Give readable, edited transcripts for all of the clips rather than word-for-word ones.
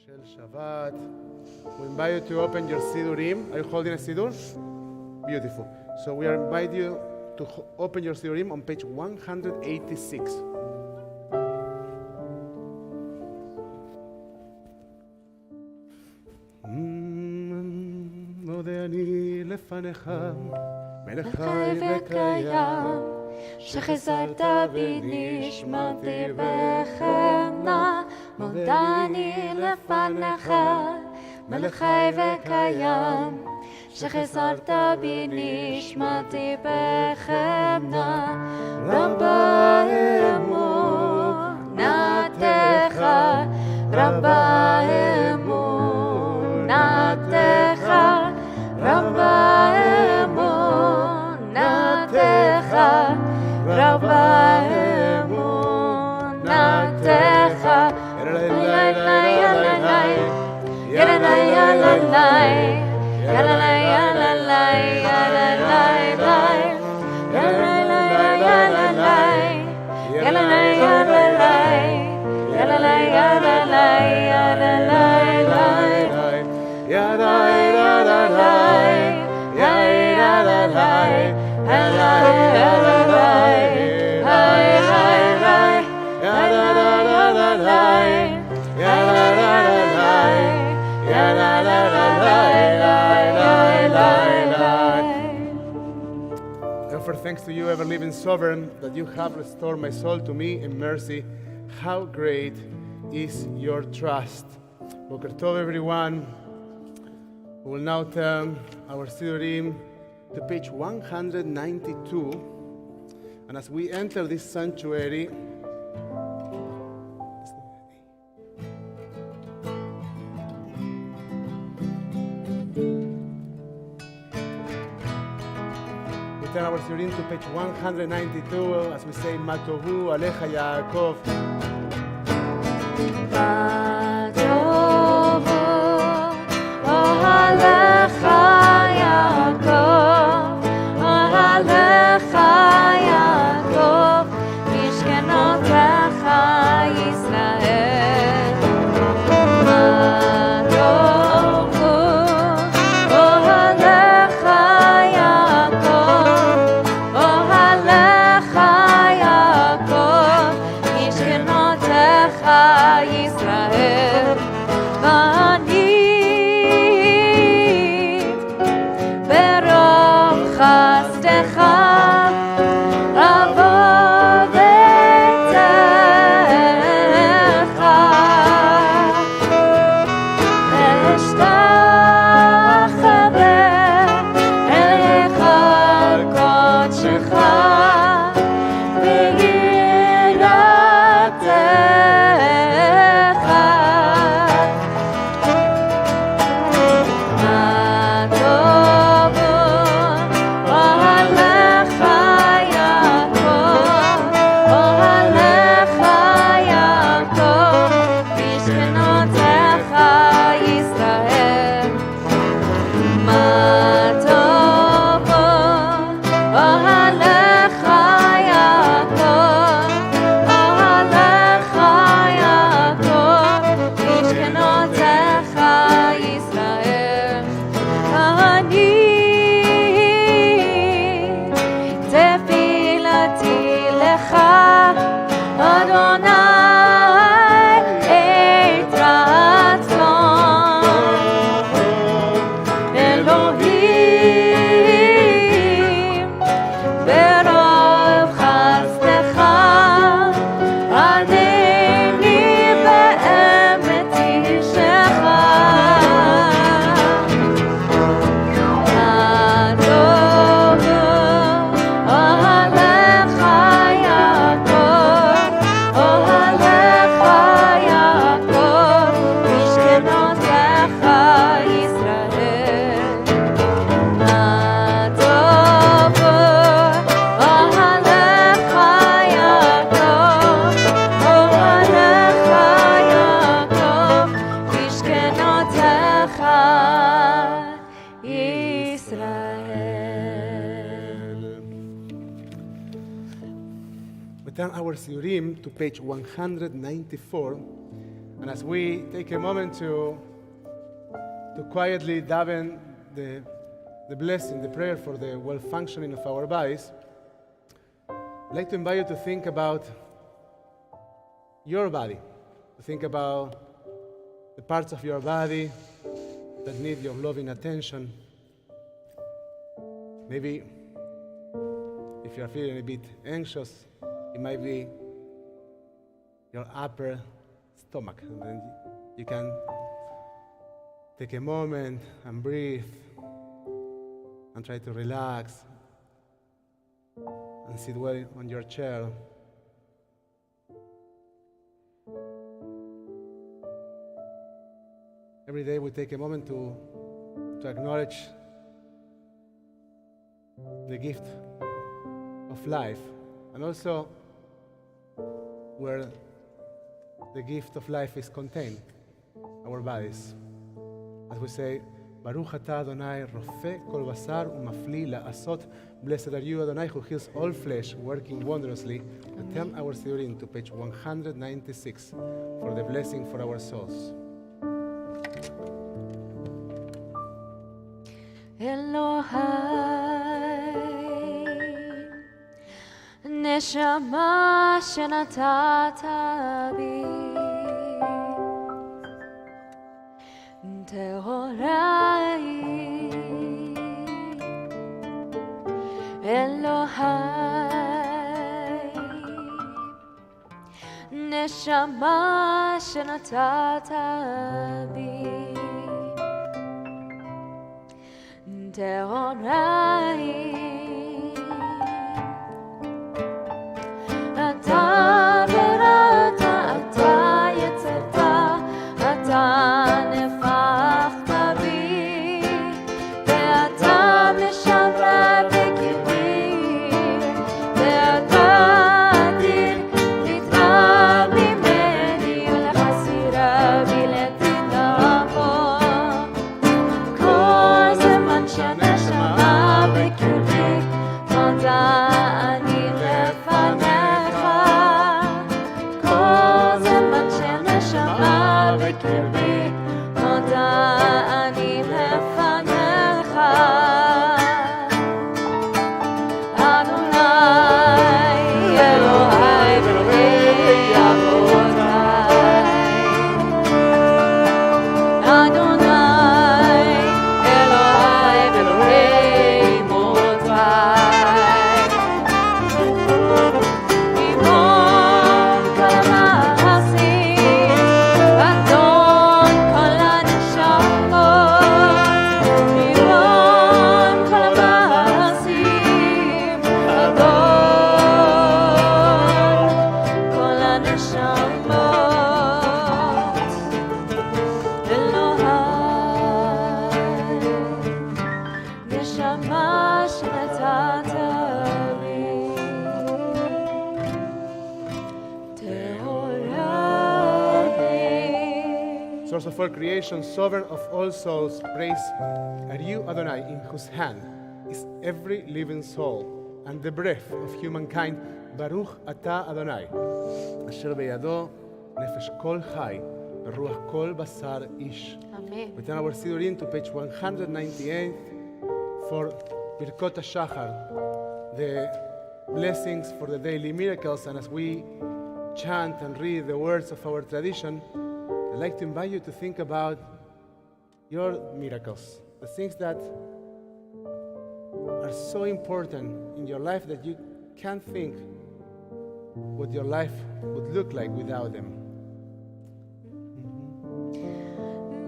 של Shabbat. We invite you to open your Sidurim. Are you holding a Sidur? Beautiful. So we are inviting you to open your Sidurim on page 186. מודה אני לפניך, מלך חי וקיים, שחזרת בי נשמתי בחמלה, מודה אני לפניך, מלך חי וקיים, שחזרת בי נשמתי בחמלה, רבה אמונתך, רבה אמונתך, רבה אמונתך, רבה אמונתך, Therefore, thanks to you, ever-living sovereign, that you have restored my soul to me in mercy. How great is your trust. Boker Tov, everyone. We will now turn our Sidurim to page 192. And as we enter this sanctuary, we turn our Sidurim to page 192 as we say, Ma Tovu Alecha Yaakov. מה טובו אוהליך יעקב, אוהליך יעקב, משכנותיך ישראל. מה טובו אוהליך יעקב, אוהליך יעקב, משכנותיך ישראל. ואני ברוב חסדך אבוא ביתך, ואשתחווה אליך על קודשך ביראתך. מה טובו אוהליך יעקב, אוהליך יעקב, משכנותיך ישראל. מה טובו אוהליך יעקב, אוהליך יעקב, משכנותיך ישראל. אני תפילתי לך, אדוני, עת רצון. אלוהים, ברוב חסדך, ענני באמת אישך. מה טובו אוהליך יעקב, אוהליך יעקב, משכנותיך ישראל. מה טובו אוהליך יעקב, אוהליך יעקב, משכנותיך ישראל. We turn our Sidurim to page 194 And as we take a moment to quietly daven the blessing, the prayer for the well-functioning of our bodies, I'd like to invite you to think about your body, to think about the parts of your body that need your loving attention. Maybe if you're feeling a bit anxious, it might be your upper stomach. And then you can take a moment and breathe and try to relax and sit well on your chair. Every day we take a moment to acknowledge the gift of life, and also where the gift of life is contained, our bodies. As we say, Baruch atah Adonai, rofeh kol basar umafli la'asot. Blessed are you, Adonai, who heals all flesh, working wondrously. And turn our Sidurim to page 196 for the blessing for our souls. Elohai, neshama shenatata bi, tehorai. Elohai, neshama shenatata bi, tehorai. Ata berata, ata yetzeta, ata nefachta bi, ve'ata meshavra b'kirbi, ve'ata adir nitma mimeni, ulechasira bi letinamo. Kol zeman sheneshama b'kirbi, moda ani lefanecha. Kol zeman sheneshama b'kirbi, moda ani lefanecha. Adonai, Elohai, Elohei Avotai. Adonai, Elohai, Elohei Motvai. Imon kol ha'asim, Adon kol haneshama. source of all creation, sovereign of all souls, praise are you, Adonai, in whose hand is every living soul and the breath of humankind. Baruch atah Adonai, asher beyado nefesh kol chai, ruach kol basar ish. Amen. We turn our Sidurim to page 198 for Birkot HaShachar, the blessings for the daily miracles. And as we chant and read the words of our tradition, I'd like to invite you to think about your miracles, the things that are so important in your life that you can't think what your life would look like without them.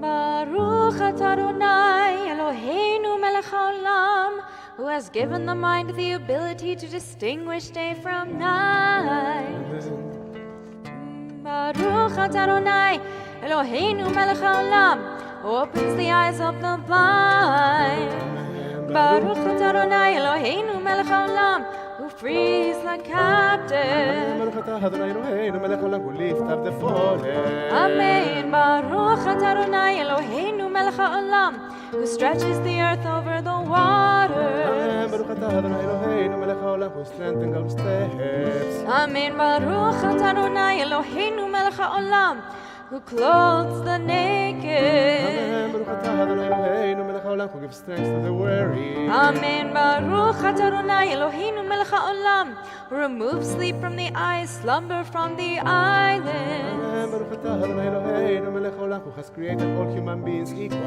Baruch atah Adonai Eloheinu melech haolam, who has given the mind the ability to distinguish day from night. Baruch atah Adonai Eloheinu melech haolam, who opens the eyes of the blind. Baruch atah Adonai Eloheinu melech haolam, who frees the captive. Baruch atah Adonai Eloheinu melech haolam, who lifts up the fallen. Amen. Baruch atah Adonai Eloheinu melech haolam, who stretches the earth over the waters. Baruch atah Adonai Eloheinu melech haolam, who strengthens our steps. Amen. Baruch atah Adonai Eloheinu melech haolam, who clothes the naked. Amen. Baruch atah Adonai Eloheinu melech haolam, who gives strength to the weary. Amen. Baruch atah Adonai Eloheinu melech haolam, who removes sleep from the eyes, slumber from the eyelids. Amen. Baruch atah Adonai Eloheinu melech haolam, who has created all human beings equal.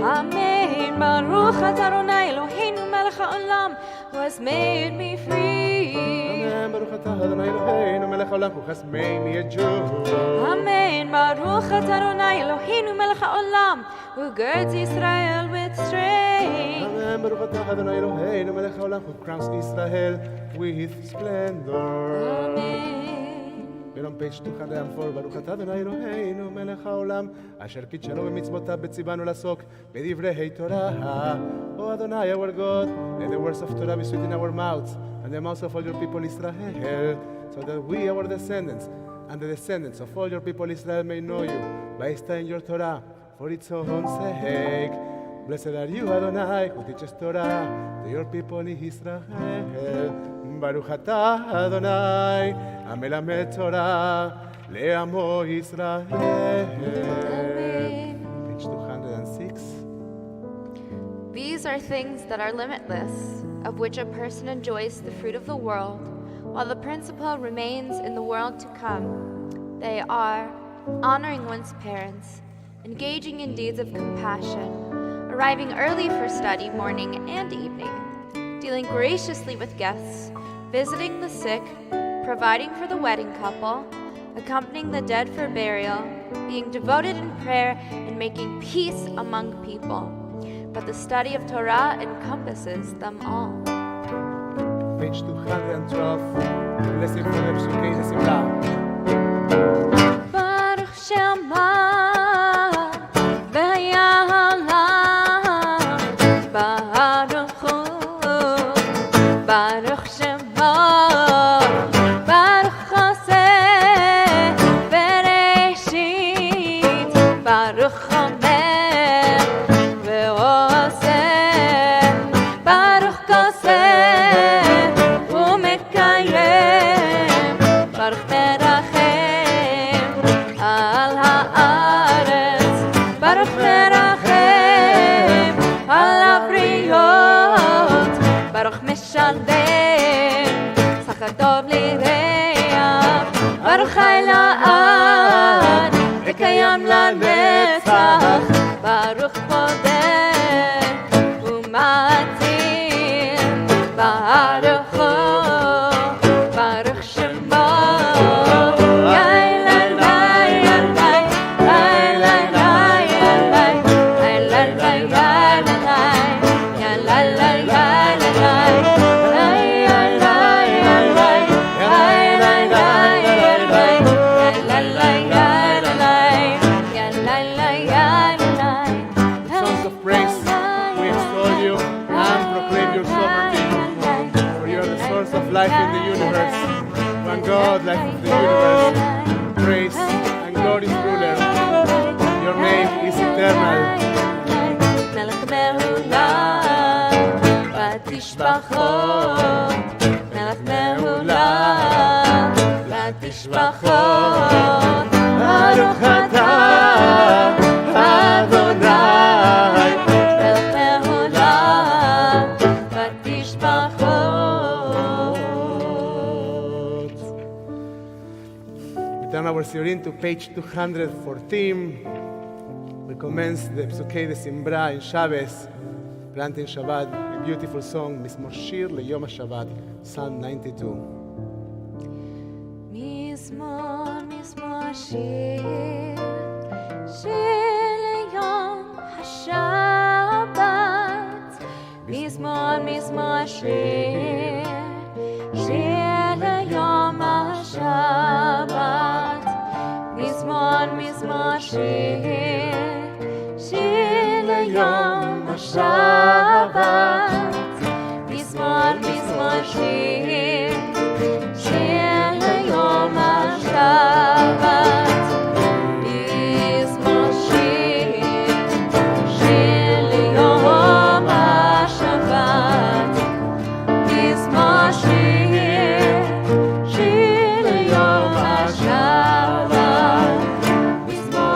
Amen. Baruch atah Adonai Eloheinu melech haolam, who has made me free. Amen. Baruch atah Adonai Eloheinu melech haolam, who has made me a Jew. Amen. Baruch atah Adonai Eloheinu melech haolam, who girds Israel with strength. Amen. Baruch atah Adonai Eloheinu melech haolam, who crowns Israel with splendor. Amen. We're on page 204, Baruch atah Adonai Eloheinu melech haolam, asher kitshanu b'mitzvotav betzivanu lasok b'divrei Torah. O Adonai, our God, let the words of Torah be sweet in our mouths, and the mouths of all your people Israel, so that we, our descendants, and the descendants of all your people Israel may know you by studying your Torah for its own sake. Blessed are you, Adonai, who teaches Torah to your people Israel. Baruch atah Adonai, המלמד תורה לעמו ישראל. Page 206. These are things that are limitless, of which a person enjoys the fruit of the world, while the principle remains in the world to come. They are honoring one's parents, engaging in deeds of compassion, arriving early for study morning and evening, dealing graciously with guests, visiting the sick, providing for the wedding couple, accompanying the dead for burial, being devoted in prayer, and making peace among people. But the study of Torah encompasses them all. Page 212, blessing for the Psukei de Simra. Baruch Shema v'Yahalam, Baruch Hu, Baruch Shema, Baruch Choseh Bereshit, Baruch Chomer v'Oseh, Baruch Koseh u'Mekayem, Baruch Merachem al haaretz, Baruch Merachem al habriyot, Baruch Meshalem Sachar Tov Lireach, Baruch Chai La'ad V'Kayam Lanetzach, Baruch Podeh U'Matir, Baruch Hu, Baruch Shemo. Songs of praise, we extol you and proclaim your sovereignty. For you are the source of life in the universe. One God, life of the universe. Praise and glory, ruler. Your name is eternal. מלך מעולם, ותשבחות, מלך מעולם, ותשבחות, ברוך אתה, אדוני, מלך מעולם, ותשבחות. We turn our Siurim to page 214. We commence the Psukei de Simbra in Shabbos, planting Shabbat, a beautiful song, Mizmor Shir Leyom HaShabbat, Psalm 92. מזמור, מזמור שיר, שיר ליום השבת. מזמור, מזמור שיר, שיר ליום השבת. מזמור, מזמור שיר, שיר ליום השבת. מזמור, מזמור שיר, שיר ליום השבת. מזמור שיר, שיר ליום השבת. מזמור שיר, שיר ליום השבת. מזמור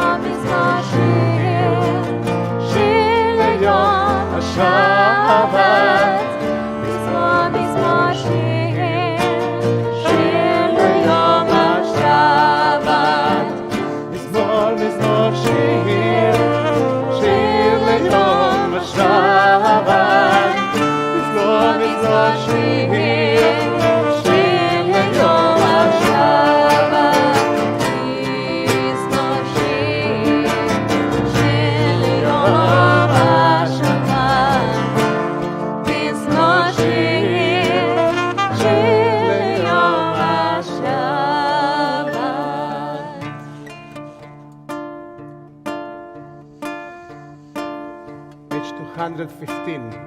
page 215.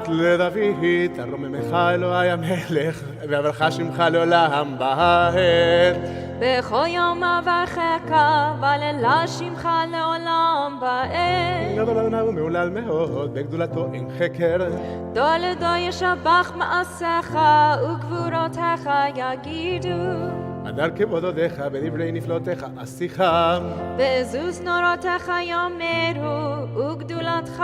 לדוד, תרוממך אלוהי המלך, ואברך שמך לעולם בעת. בכל יום אברכך, והללה שמך לעולם בעת. גדול אדוני ומהולל מאוד, בגדולתו אין חקר. דולדו ישבח מעשיך, וגבורותיך יגידו. הדר כבודותיך, בדברי נפלאותיך עשיך. בעזוז נורותיך יאמרו, וגדולתך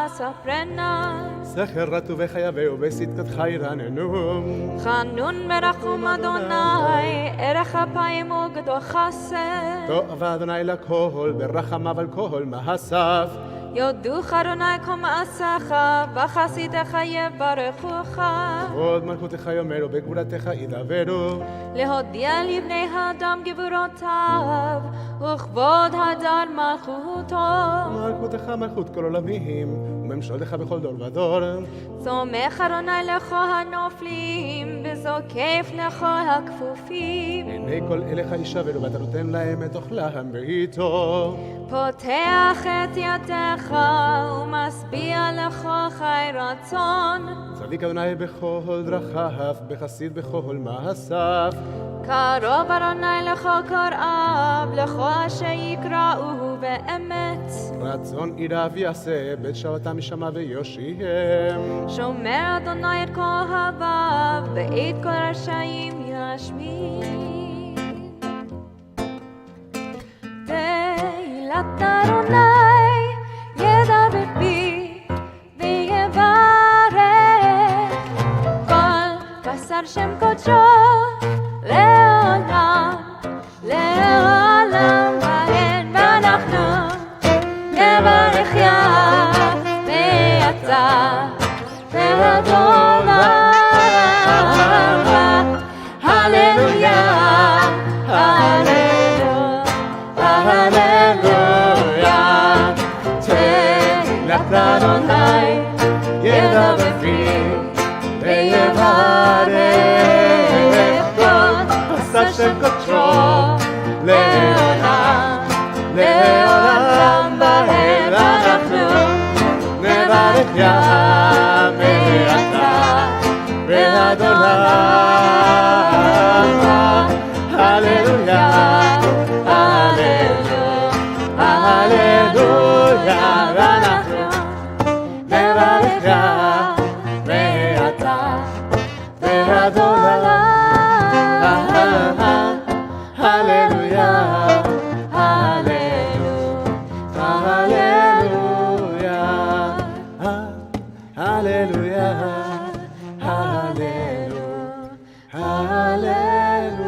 ספרנה. זכר רטובך יביאו, בצדקתך ירננו. חנון ברחום אדוני, ערך אפיים וגדול חסד. טוב אדוני לכל, ברחמיו על כל מעשיו. יודוך אדוני כל מעשיך, וחסידיך יברכוך. כבוד מלכותך יאמרו, בגבולתך ידברו. להודיע לבני האדם גבורותיו, וכבוד הדר מלכותו. מלכותך מלכות כל עולמים, וממשלתך בכל דור ודור. סומך אדוני לכל הנופלים, וזוקף לכל הכפופים. עיני כל אליך ישברו, ואתה נותן להם את אוכלם בעיתו. פותח את ידיך, ומשביע לכל חי רצון. צדיק אדוני בכל דרכיו, בחסיד בכל מעשיו. קרוב אדוני לכל קוראיו, לכל אשר יקראוהו באמת. רצון עיריו יעשה, בית שבתם ישמע ויושיעם. שומר אדוני את כל אוהביו, ואת כל רשעים ישמיד. תהילת אדוני ידבר בי, ויברך כל בשר שם קודשו לעולם, לעולם בהן, ואנחנו נברך יה ואתה והעולם. הללויה, הללויה, הללויה. תהילת אדוני ידבר בי, ויברך שם קודשו לעולם, לעולם בהם, אנחנו נברך יה ואתה והעולם. הללויה, הללויה, הללויה. ואנחנו נברך יה ואתה והעולם. Hallelujah, hallelujah, hallelujah, hallelujah, hallelujah, hallelujah.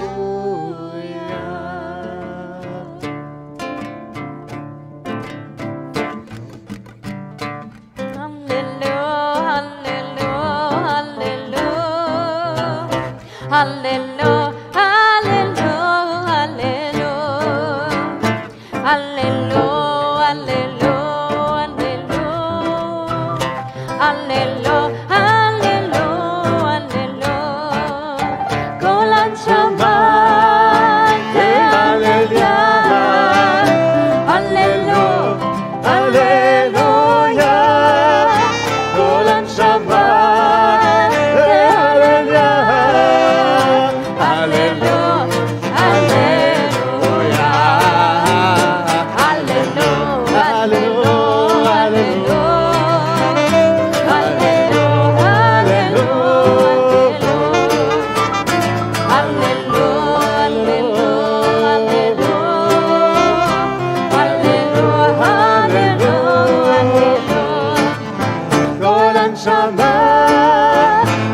הנשמה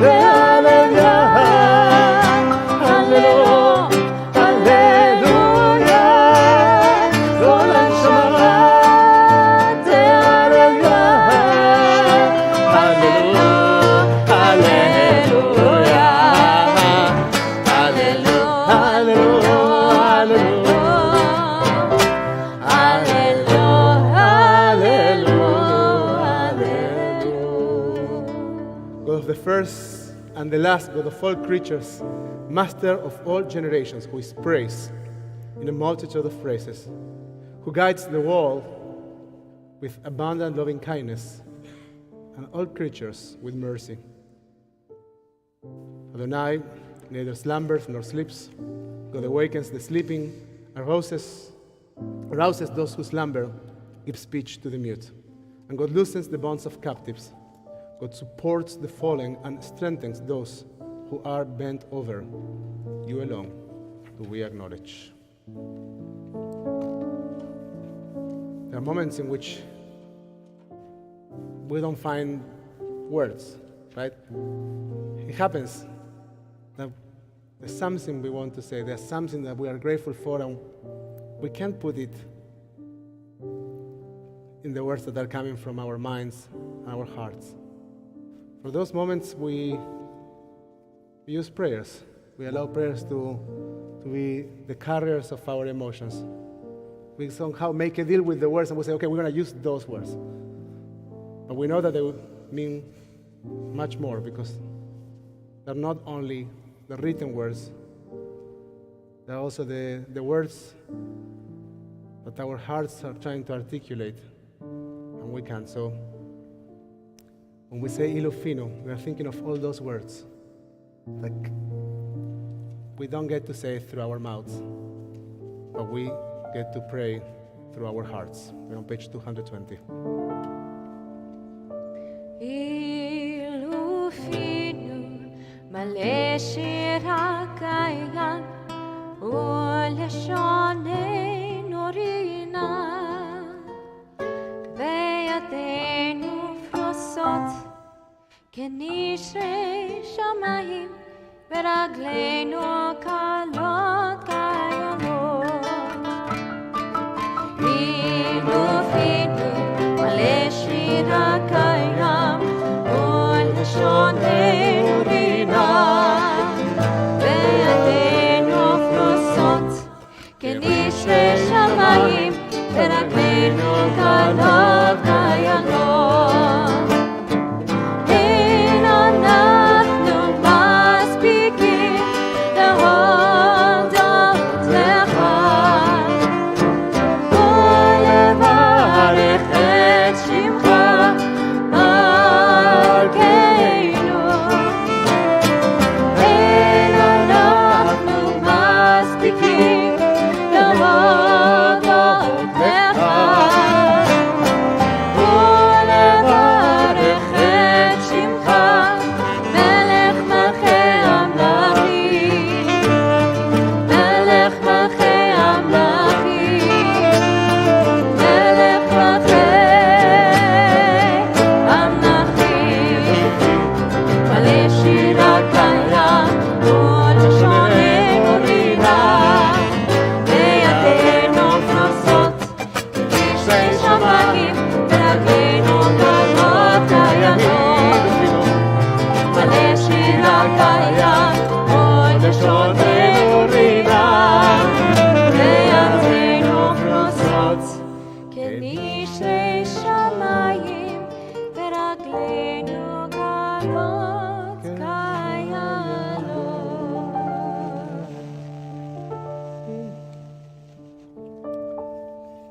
והללויה, הללויה, הללויה, כל הנשמה והללויה, הללויה, הללויה, God of the first and the last, God of all creatures, Master of all generations, who is praised in a multitude of phrases, who guides the world with abundant loving kindness, and all creatures with mercy. Adonai neither slumbers nor sleeps. God awakens the sleeping, arouses those who slumber, gives speech to the mute. And God loosens the bonds of captives. God supports the fallen and strengthens those who are bent over. You alone do we acknowledge. There are moments in which we don't find words, right? It happens that there's something we want to say, there's something that we are grateful for, and we can't put it in the words that are coming from our minds and our hearts. For those moments, we use prayers. We allow prayers to be the carriers of our emotions. We somehow make a deal with the words and we say, okay, we're going to use those words. But we know that they mean much more, because they're not only the written words, they're also the words that our hearts are trying to articulate, and we can't. So when we say Ilufino, we are thinking of all those words that we don't get to say through our mouths, but we get to pray through our hearts. We're on page 220. Ilufino, male shirakayan, uleshone norina, veyadenu frosot, kenishre shamayim, veraglenu kalot kayamot. Ilufino, male shirakayan, uleshone norina, veyadenu frosot, kenishre shamayim, veraglenu kalot kayamot.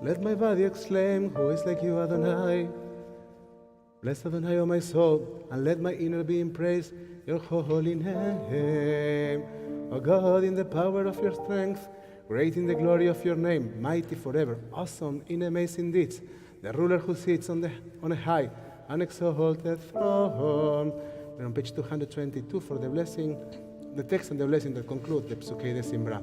Let my body exclaim, who is like you, Adonai? Bless Adonai, O my soul, and let my inner being praise your holy name. O God, in the power of your strength, great in the glory of your name, mighty forever, awesome in amazing deeds, the ruler who sits on a high, unexalted throne. We're on page 222 for the blessing, the text and the blessing that conclude the Psukei de Simbra.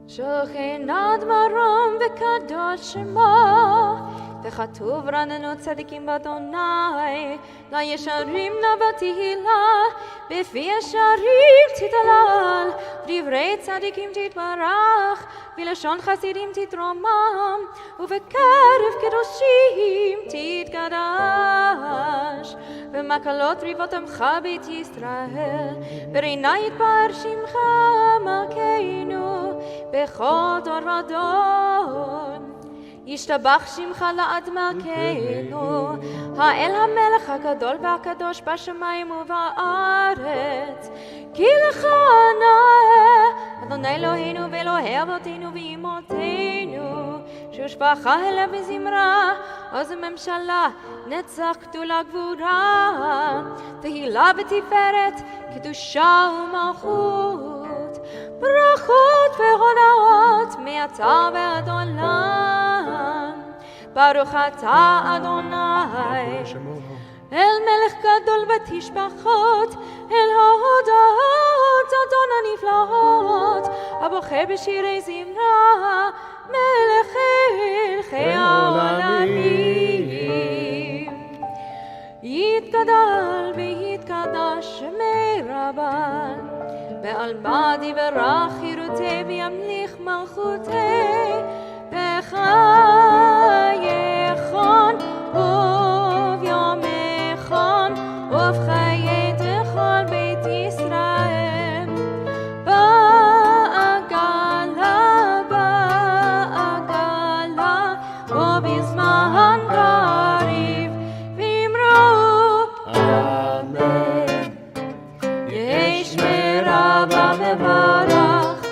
Shochenad marom v'kadosh shemo, וכתוב רננו צדיקים באדוני, לישרים נבא תהילה, בפי ישרים תתהלל, דברי צדיקים תתברך, ולשון חסידים תתרומם, ובקרב קדושים תתקדש. במקלות ריבות עמך בית ישראל, ברינה יתפאר שמך מלכנו, בכל דור ודור. ישתבח שמך לעד מלכנו, האל המלך הגדול והקדוש בשמיים ובארץ. כי לך נאה, אדוני אלוהינו ואלוהי אבותינו ואמותינו, שהושבחה אליו בזמרה, עוז וממשלה, נצח גדולה גבורה, תהילה ותפארת, קדושה ומלכות, ברכות והודאות מעתה ועד עולם. ברוך אתה אדוני, אל מלך גדול ותשבחות, אל ההודעות אדון הנפלאות, הבוחר בשירי זמרה, מלך מלכי העולמים. יתגדל ויתקדש שמי רבן, בעלמא דברך חירותי וימליך מלכותי, בחייכון וביומכון ובחיי כל בית ישראל. בעגלה בעגלה ובזמן קריב ואמרו אמן. יהי שמי רבא מברך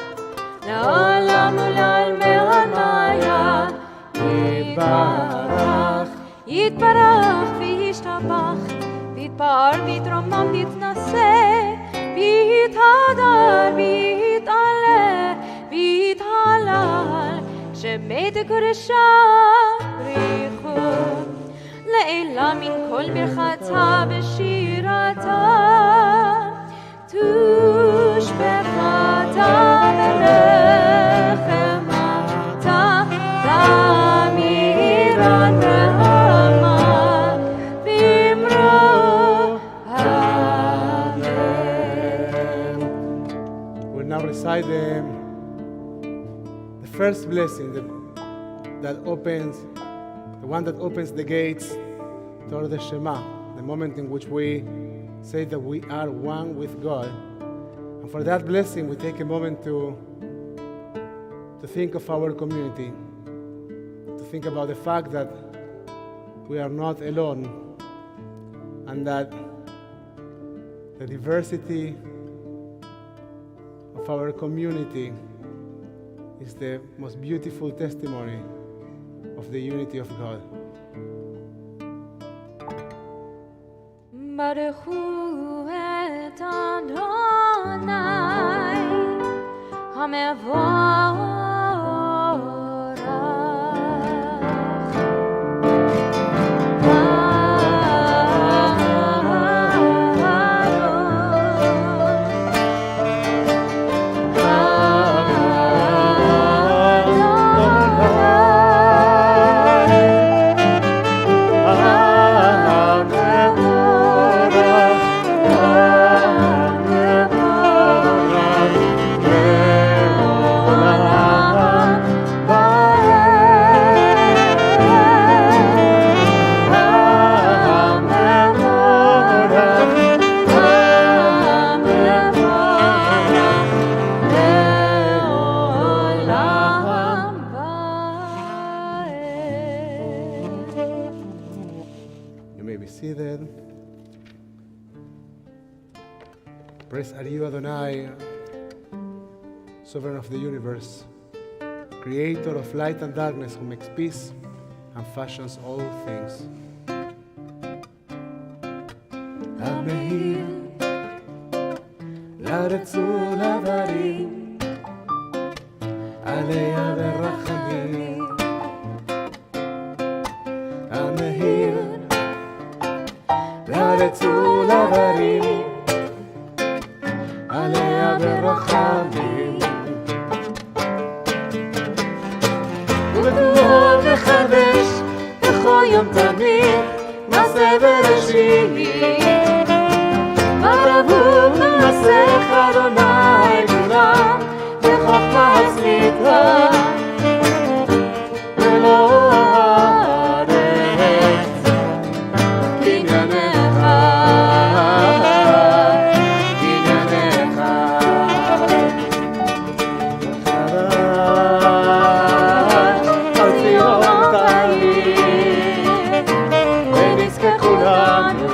לעולם ולעלמי עלמיה. יתברך יתברך וישתבח, ויתפאר ויתרומם ויתנשא, ויתהדר ויתעלה ויתהלל, שמי תקודשה בריחו לעילה מן כל ברכתה ושירתה, תושבחתה ונחמתה, תמירת רחמה, ואמרו אמן. We'll now recite the first blessing, the one that opens the gates toward the Shema, the moment in which we say that we are one with God. And for that blessing, we take a moment to think of our community, to think about the fact that we are not alone, and that the diversity of our community is the most beautiful testimony of the unity of God. ברכו את אדוני המבורך. Praise are you, Adonai, sovereign of the universe, creator of light and darkness, who makes peace and fashions all things. המאיר לארץ ולדברים, עליה ברחמים. המאיר לארץ ולדברים, עליה ברחמים. ובטובו מחדש בכל לעולם תמיד, מעשה בראשית. ברבו מעשיך אדוני כולם, בחוכמה הצליחה, ולא הארץ קנייניך, קנייניך. על ציון תמיד, ונזכה כולנו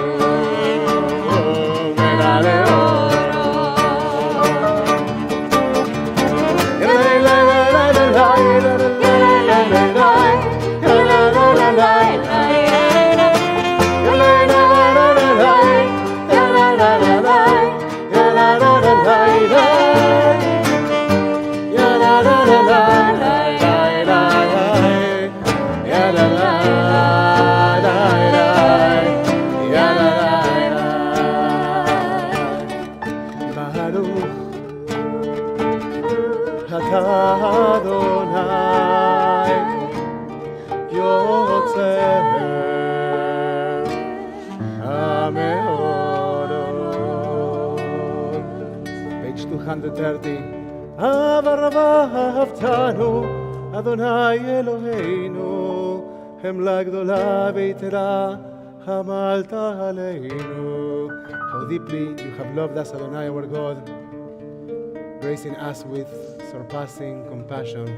Page 230. אהבתנו, אדוני אלוהינו, חמלה גדולה ויתרה, חמלת עלינו. How deeply you have loved us, Adonai, our God, gracing us with surpassing compassion.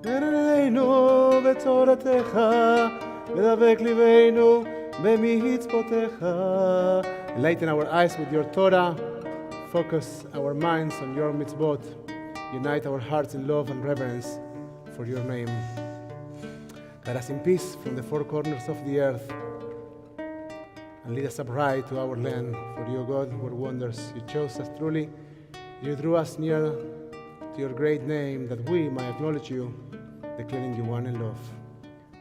עינינו בתורתך, ודבק ליבנו במצוותיך. Enlighten our eyes with your Torah, focus our minds on your mitzvot, unite our hearts in love and reverence for your name. Guide us in peace from the four corners of the earth, and lead us upright to our land. For you, God, were wonders. You chose us truly. You drew us near to your great name, that we might acknowledge you, declaring you one in love.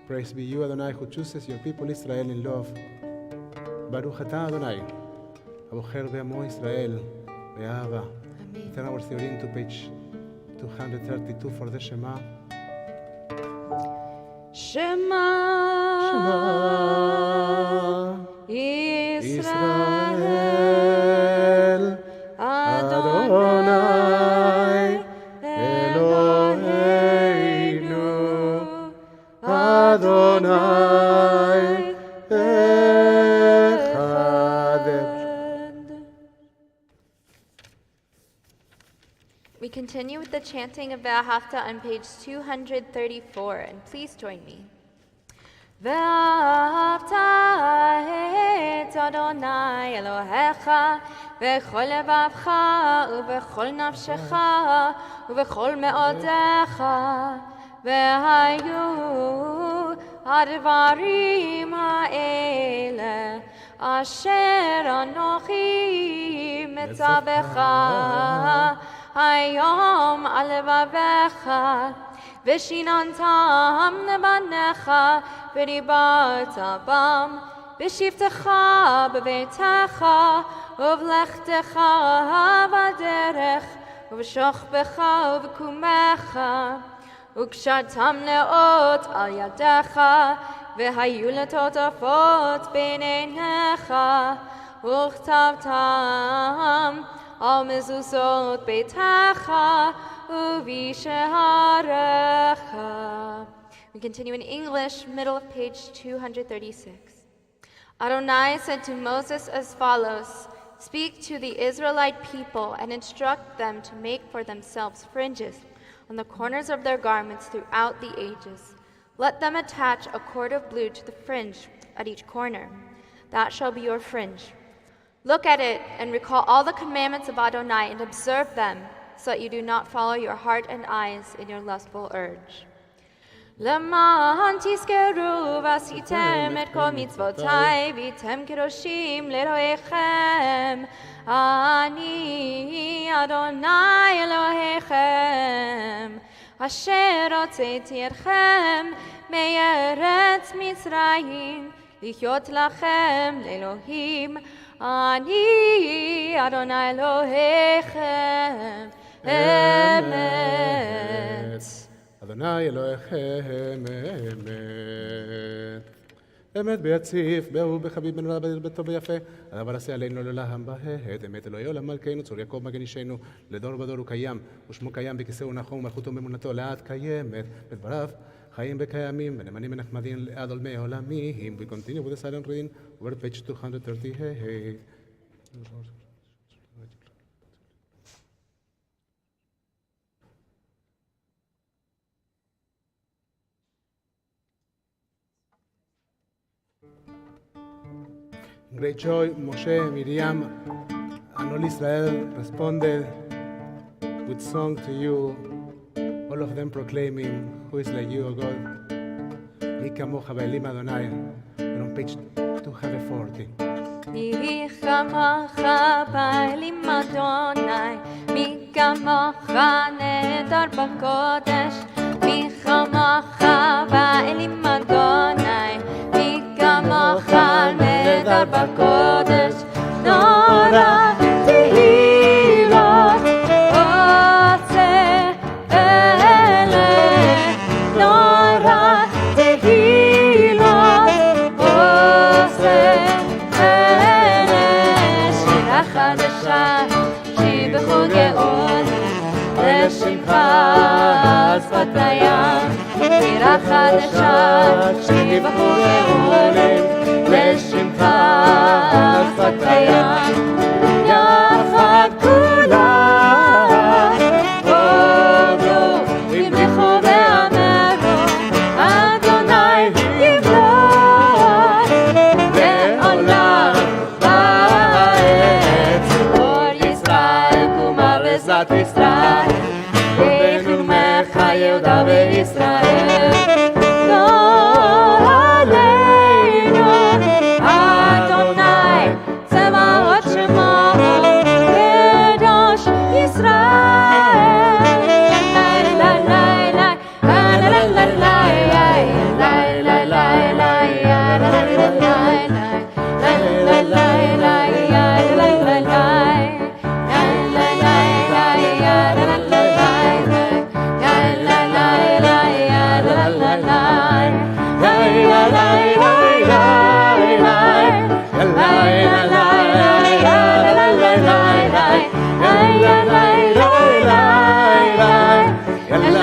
Praise be you, Adonai, who chooses your people Israel in love. Baruch atah Adonai, הבוחר בעמו ישראל באהבה. Turn our theory to page 232 for the Shema. Shema Israel, Adonai Eloheinu, Adonai Echad. We continue with the chanting of Ve'ahavta on page 234, and please join me. ואהבת את אדוני אלוהיך בכל לבבך ובכל נפשך ובכל מאודיך, והיו הדברים האלה אשר אנוכי מצווך היום על לבביך, ושיננתם לבניך ודיברת בם בשבתך בביתך ובלכתך בדרך ובשוכבך ובקומך, וקשרתם לאות על ידיך, והיו לטוטפות בין עיניך, וכתבתם על מזוזות ביתך ובשעריך. We continue in English, middle of page 236. Adonai said to Moses as follows, "Speak to the Israelite people and instruct them to make for themselves fringes on the corners of their garments throughout the ages. Let them attach a cord of blue to the fringe at each corner. That shall be your fringe. Look at it and recall all the commandments of Adonai and observe them, so that you do not follow your heart and eyes in your lustful urge." למען תזכרו ועשיתם את כל מצוותיי והייתם קדושים לאלוהיכם, אני אדוני אלוהיכם אשר הוצאתי אתכם מארץ מצרים להיות לכם לאלוהים, אני אדוני אלוהיכם אמת. Adonai Elohechem emet. אמת ביציף, באהוב בחביב בן רע בטוב ויפה, הדבר עשה עלינו לעולם בהת, אמת אלוהי עולם מלכנו, צור יעקב מגן אישנו, לדור ודור הוא קיים, ושמו קיים בכיסאו נחום ומלכותו וממונתו לעד קיימת, בדבריו חיים וקיימים, ונאמנים ונחמדים לעד עולמי עולמים. We continue with the silent reading, over page 238. Great joy, Moshe, Miriam, and all Israel responded with song to you, all of them proclaiming, who is like you, O God? Mi kamocha ve'elim Adonai. And on page 240. מי כמוך באלים אדוני, מי כמוך נהדר בקודש, מי כמוך באלים אדוני, מי כמוך נהדר בקודש, נורא תהילות עושה אלה, נורא תהילות עושה חדשה שיבחו גאונים לשמך שפתיים שירה חדשה שיבחו גאונים לשמך שפתיים יחד כולם הודו ימלכו ואמרו אדוני ימלוך לעולם בעזרת ישראל, בחלומך יהודה וישראל. גדול עלינו, אדוני, צבאות שמו, קדוש ישראל. לי,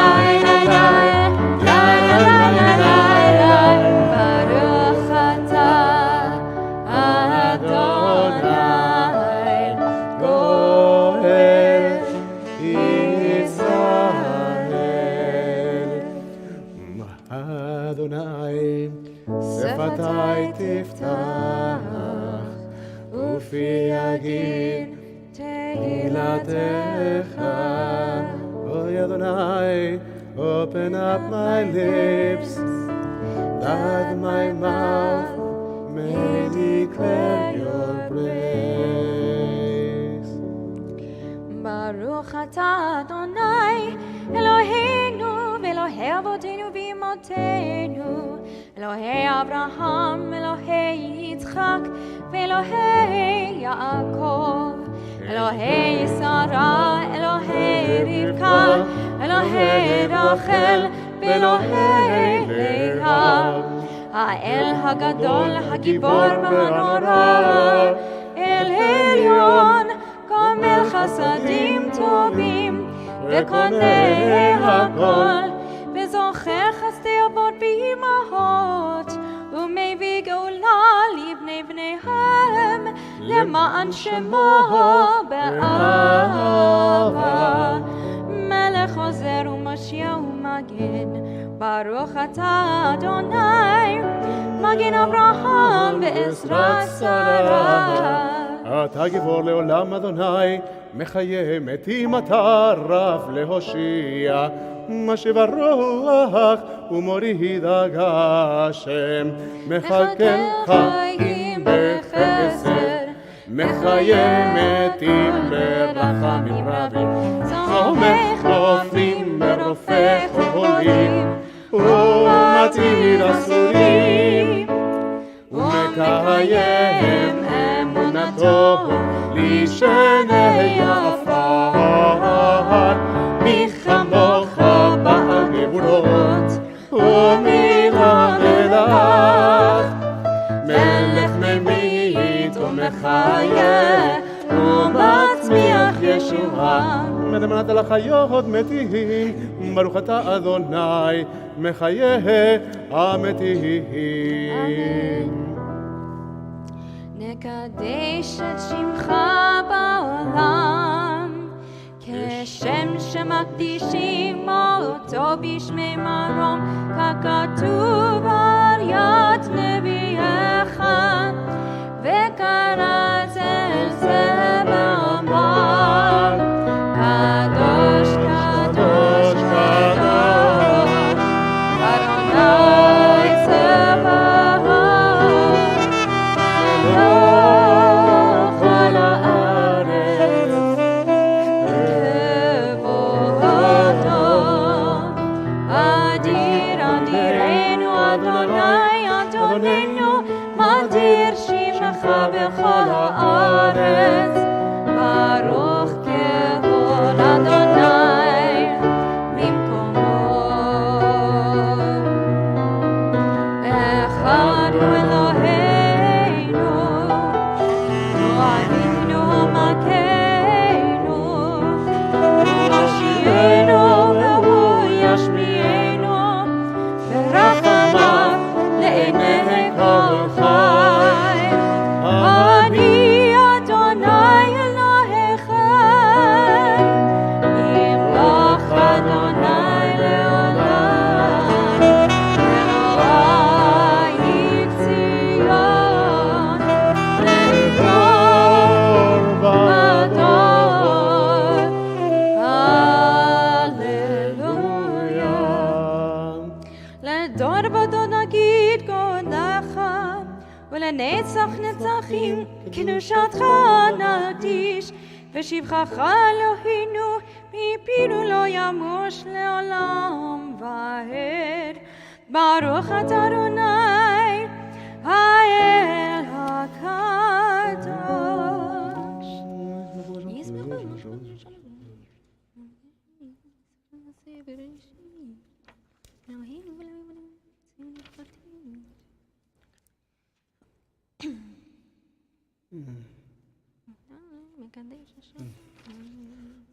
אדוני, שפתי תפתח, ופי יגיד תהילתך. אוי אדוני, open up my lips, that my mouth may declare your praise. ברוך אתה אדוני אלוהינו ואלוהי אבותינו ואמותינו, אלוהי אברהם, אלוהי יצחק ואלוהי יעקב, אלוהי שרה, אלוהי רבקה, אלוהי רחל ואלוהי לאה, האל הגדול, הגיבור והנורא, אל עליון, גומל חסדים טובים וקונה הכל, וזוכר חסדי אבות ואימהות, ומביא גאולה לבני בניהם, למען שמו באהבה. מלך עוזר ומשיע ומגן, ברוך אתה אדוני, מגן אברהם בעזרת שרה. אתה גיבור לעולם אדוני, מחיה מתים אתה רב להושיע, משיב הרוח ומוריד הגשם, מכלכל חיים בחסד, מחיה מתים ברחמים רבים, צומח נופלים ברופא חולים, ומציל אסורים, ומקיים אמונתו לשני עפר. מי כמוך בעל גבולות ומי למלך, מחיה ומצמיח ישועה. מדמנת על החיות מתים, ברוך אתה אדוני, מחיי המתים. נקדש את שמך בעולם, כשם שמקדישים אותו בשמי מרום, ככתוב על יד נביאך, וקראת אל זה ואמר, קדוש קדוש קדוש, אדוני צבאות, מלוך על הארץ, כבודו אדיר אדירנו אדוני אדוננו, מדיר שמך בכל הארץ, ברוך כבוד אדוני במקומו. אחד הוא אלוהינו, הוא אבינו מכנו, הוא מושיענו והוא ישמיענו, ברחמיו לעיני כל חי. אני אדוני אלוהיכם, ימלוך אדוני לעולם, אלוהי ציון, לדור ודור. הללויה. לדור ודור נגיד גאונך, ולנצח נצחים קדושתך נקדיש, ושבחך אלוהינו מפינו לא ימוש לעולם ועד. ברוך אתה אדוני האל הקדוש.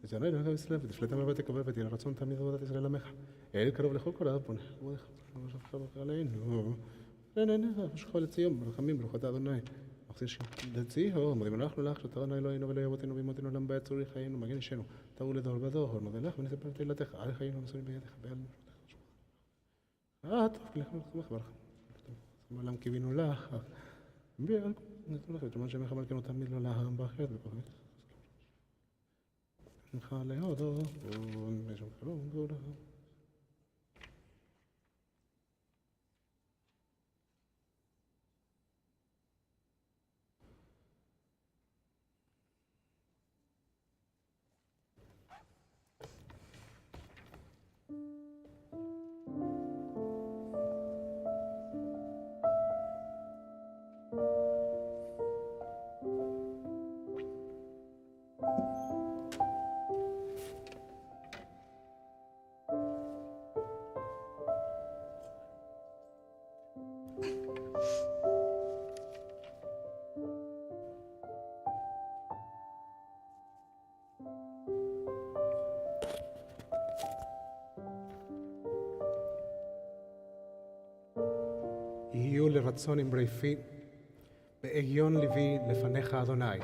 ותענה אלוהיך בישראל, ותפלטם על בית תקווה, ותהיה רצון תמיד עבודת ישראל עמך. אל קרוב לכל כל הארץ פונה, כבודך, ושבחך עלינו. לעיניך, ושכו לציון, ברחמים, ברוך אתה אדוני. מחזיר לציון, מודים אנחנו לך, שאתה אדוני אלוהינו ולאהוב אותנו ואימותינו לעם בעת צורי חיינו, מגן אישנו, תראו לדור ודור, נודה לך ונספר תהילתך, על חיינו המסורים בידיך, בעל מלכותך. טוב, לכם לחמך ברכה. מעולם קיווינו לך. ביאל, נתנו לך, ותאמר שמך מלכנו תמיד לא לעם באחרת בפרמית. שמך להודו, ושם שלום, גאולה. יהיו לרצון אמרי פי, בעגיון ליבי לפניך אדוני,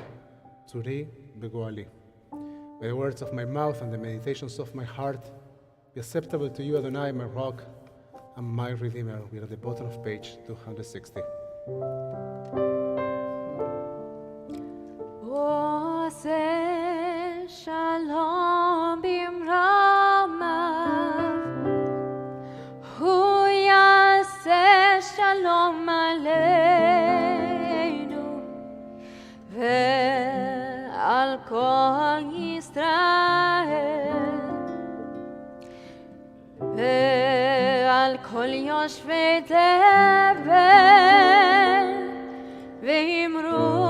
צורי בגואלי. May the words of my mouth and the meditations of my heart be acceptable to you, Adonai, my rock and my redeemer. We are at the bottom of page 260. עושה שלום במרומיו, הוא יעשה שלום עלינו ועל כל ישראל ועל כל יושבי תבל, ואמרו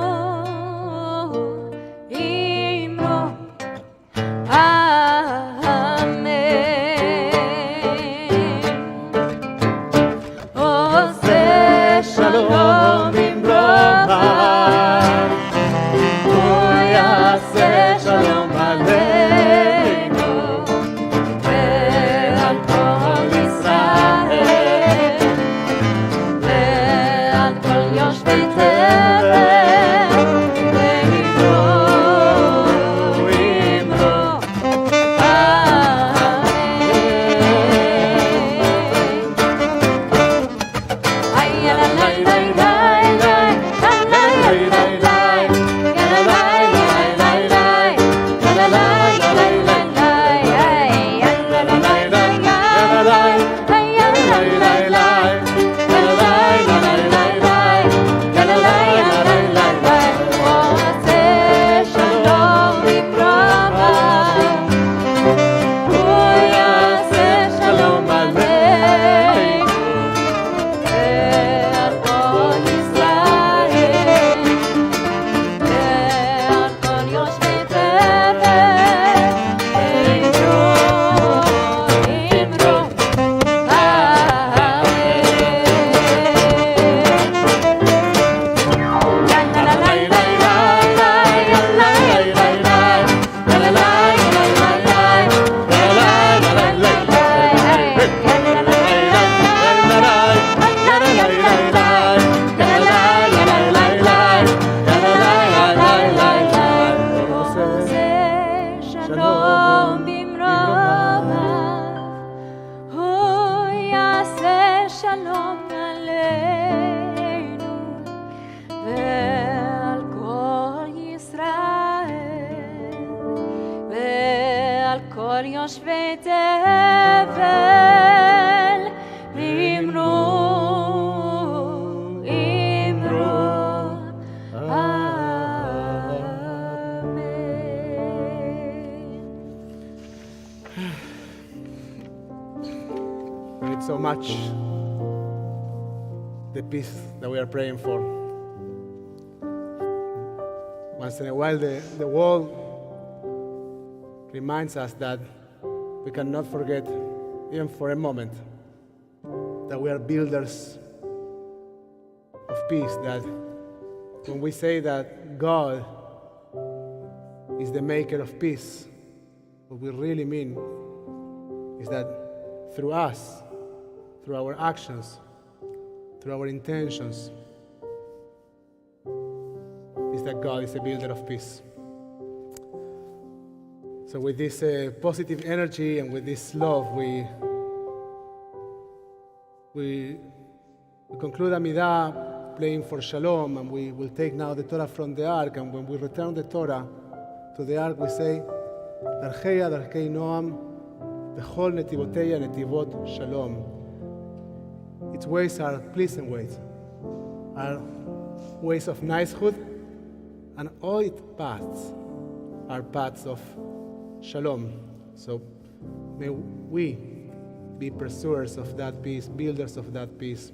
שלום במרומיו, כל יושבי תבל, אמרו, So much the peace that we are praying for. Once in a while, the world reminds us that we cannot forget, even for a moment, that we are builders of peace. That when we say that God is the maker of peace, what we really mean is that through us, through our actions, through our intentions, is that God is a builder of peace. So with this positive energy and with this love, we conclude Amidah playing for Shalom, and we will take now the Torah from the Ark, and when we return the Torah to the Ark, we say, Darcheya Darkei Noam, V'chol Netivoteya Netivot Shalom. Its ways are pleasant ways, are ways of nicehood, and all its paths are paths of Shalom. So may we be pursuers of that peace, builders of that peace.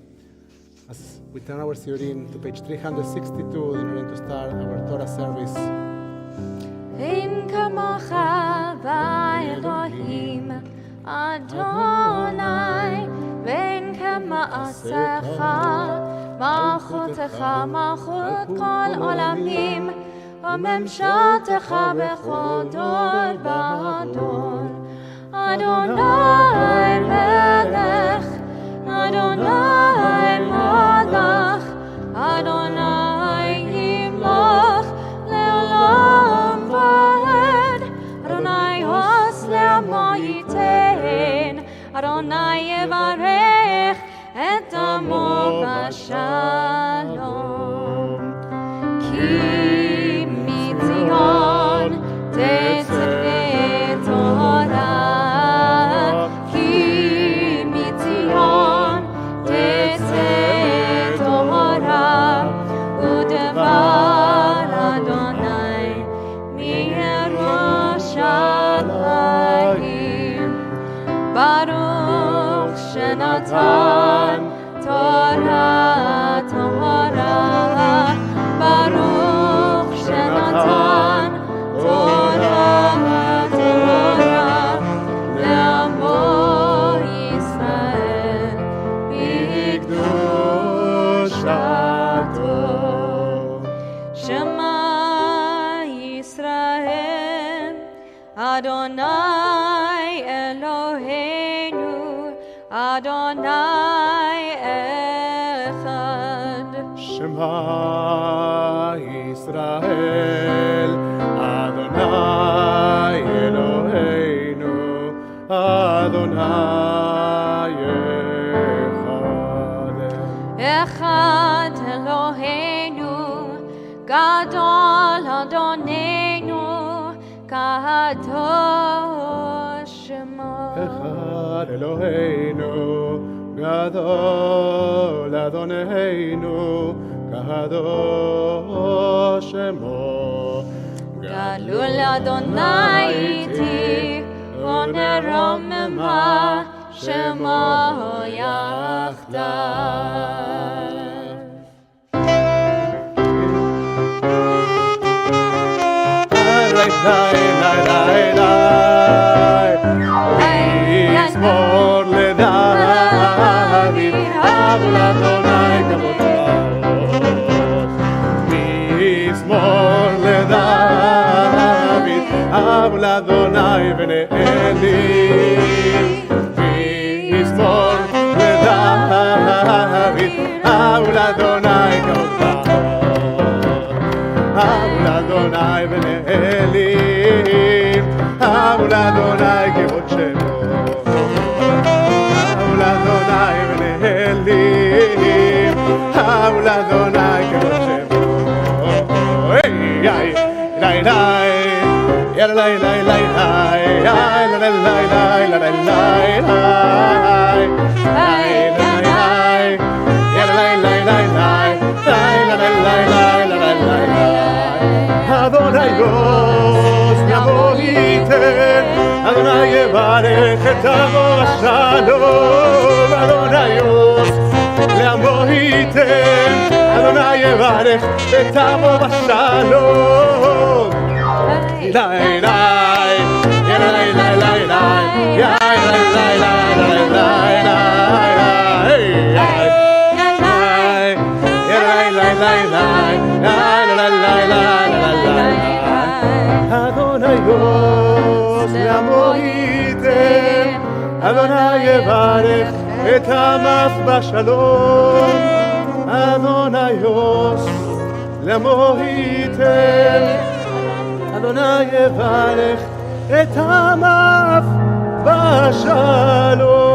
As we turn our Siurim to page 362 in order to start our Torah service. Ein kamocha v'Elohim Adonai, ve'en k'ma'asecha, malchutecha malchut kol olamim, u'memshaltecha b'chol dor v'dor. Adonai melech, Adonai malach, Adonai yimloch le'olam va'ed, Adonai hos le'amo yitein, Adonai yevarech et amo b'shalom. Ki mitzion tetzeh Torah, ki mitzion tetzeh Torah, u'devar Adonai miYerushalayim. Baruch Shenatan Torah Torah, Baruch Shenatan Torah Torah, le'amo Yisrael b'kdushato. Shema Yisrael, Adonai Eloheinu, Adonai Echad. Shema Yisrael, Adonai Eloheinu, Adonai Echad. Echad Eloheinu, Gadol Adonenu, Kadosh Shemo. Echad Eloheinu, Gadol Adonenu, Kadosh Shemo. Galul Adonai iti, Oneromema, Shemo Yachdav. Mizmor leDavid, Habul Adonai kavod. Mizmor leDavid, Habul Adonai v'ne'elim. Mizmor leDavid, Habul Adonai kavod. Habul Adonai v'ne'elim, Habul Adonai kavod shemo. Habul Adonai v'ne'elim, Habul Adonai kavod shemo. Hey, ay, lay, lay, lay, lay, lay, lay, lay, lay, lay, Adonaios Namohiten Adonai Yevarech et Amo Shalom Adonaios Namohiten Adonai Yevarech et Amo Shalom Lai lai lai lai lai lai lai lai lai lai lai Adonaios Namohiten Adonai Yevarech et Amav Bashalom Adonaios Namohiten Adonai Yevarech et Amav Bashalom.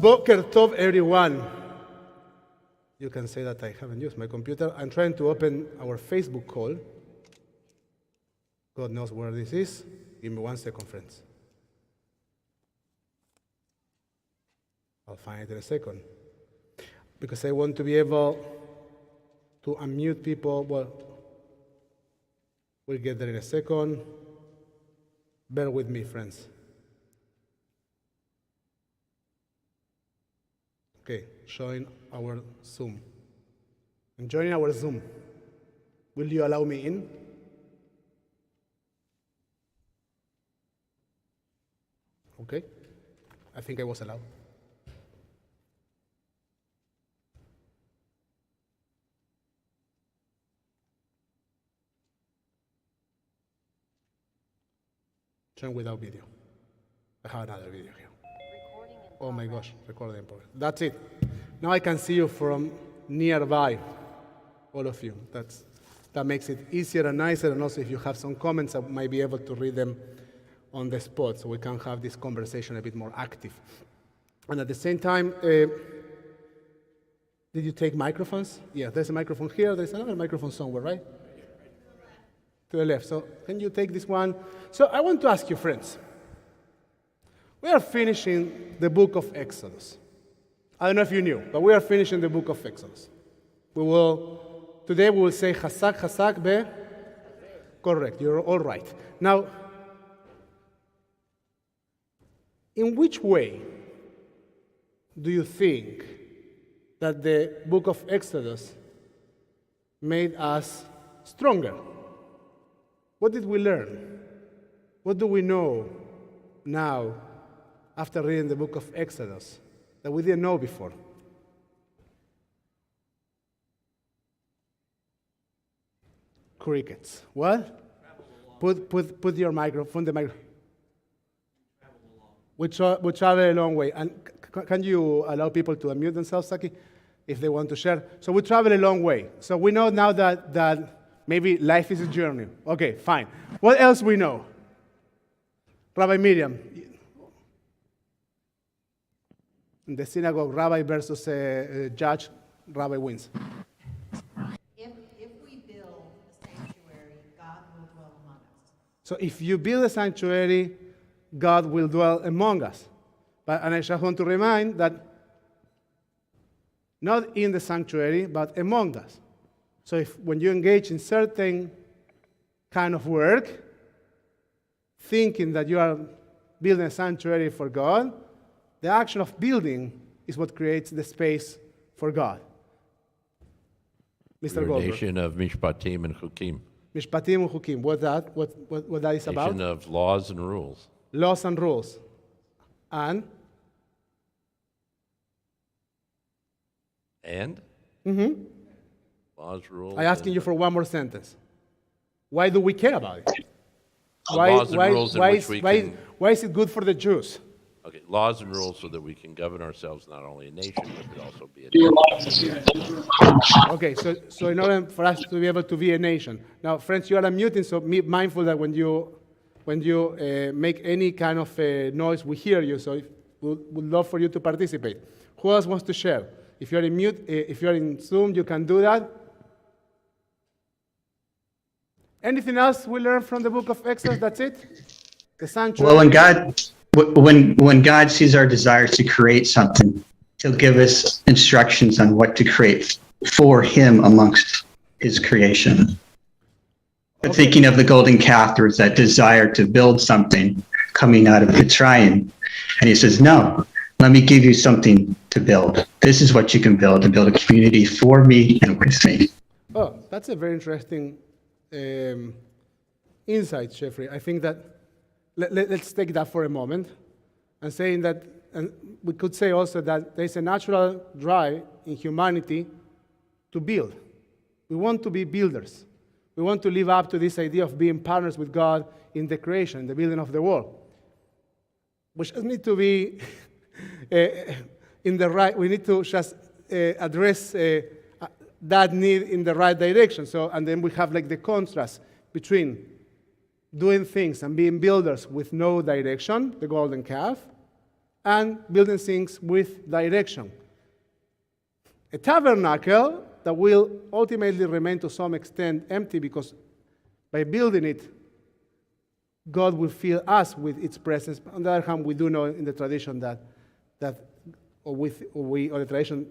Boker Tov, everyone. You can say that I haven't used my computer. I'm trying to open our Facebook call. God knows where this is. Give me 1 second, friends. I'll find it in a second. Because I want to be able to unmute people. Well, we'll get there in a second. Bear with me, friends. Okay, showing our Zoom. I'm joining our Zoom. Will you allow me in? Okay, I think I was allowed. Turn without video. I have another video here. Oh my gosh, recording in progress. That's it. Now I can see you from nearby, all of you. That makes it easier and nicer, and also if you have some comments, I might be able to read them on the spot, so we can have this conversation a bit more active. And at the same time, did you take microphones? Yeah, there's a microphone here, there's another microphone somewhere, right? To the left. So can you take this one? So I want to ask you, friends, we are finishing the book of Exodus. I don't know if you knew, but we are finishing the book of Exodus. Today we will say Chazak be. Correct, you're all right. Now, in which way do you think that the book of Exodus made us stronger? What did we learn? What do we know now after reading the book of Exodus that we didn't know before? Crickets. What? Put your microphone, the microphone. We travel a long way. And can you allow people to unmute themselves, Saki, if they want to share? So we travel a long way. So we know now that maybe life is a journey. Okay, fine. What else we know? Rabbi Miriam. In the synagogue, Rabbi versus judge, Rabbi wins. If we build a sanctuary, God will dwell among us. So if you build a sanctuary, God will dwell among us. And I just want to remind that not in the sanctuary, but among us. So when you engage in certain kind of work, thinking that you are building a sanctuary for God, the action of building is what creates the space for God. Mr. We're a Goldberg. nation of mishpatim and chukim. Mishpatim and Chukim. What that is about? Nation of laws and rules. Laws and rules. And? Mm-hmm. Laws, rules. I'm asking you for one more sentence. Why do we care about it? Laws and rules in which we can... Why is it good for the Jews? Okay, laws and rules so that we can govern ourselves, not only a nation, but to also be a nation. Okay, so in order for us to be able to be a nation. Now, friends, you are unmuting, so be mindful that when you make any kind of noise, we hear you, so we'd love for you to participate. Who else wants to share? If you're in mute, if you're in Zoom, you can do that. Anything else we learned from the book of Exodus? That's it? The sanctuary? Well, when God sees our desires to create something, He'll give us instructions on what to create for him amongst his creation. But thinking of the golden calf, there was that desire to build something coming out of Mitzrayim. And he says, no, let me give you something to build. This is what you can build, to build a community for me and with me. Oh, that's a very interesting insight, Jeffrey. I think that let's take that for a moment and saying that, and we could say also that there's a natural drive in humanity to build. We want to be builders. We want to live up to this idea of being partners with God in the creation, the building of the world. We just need to be in the right, we need to just address that need in the right direction. So, and then we have like the contrast between doing things and being builders with no direction, the golden calf, and building things with direction. A tabernacle that will ultimately remain to some extent empty because by building it, God will fill us with its presence. On the other hand, we do know in the tradition that the tradition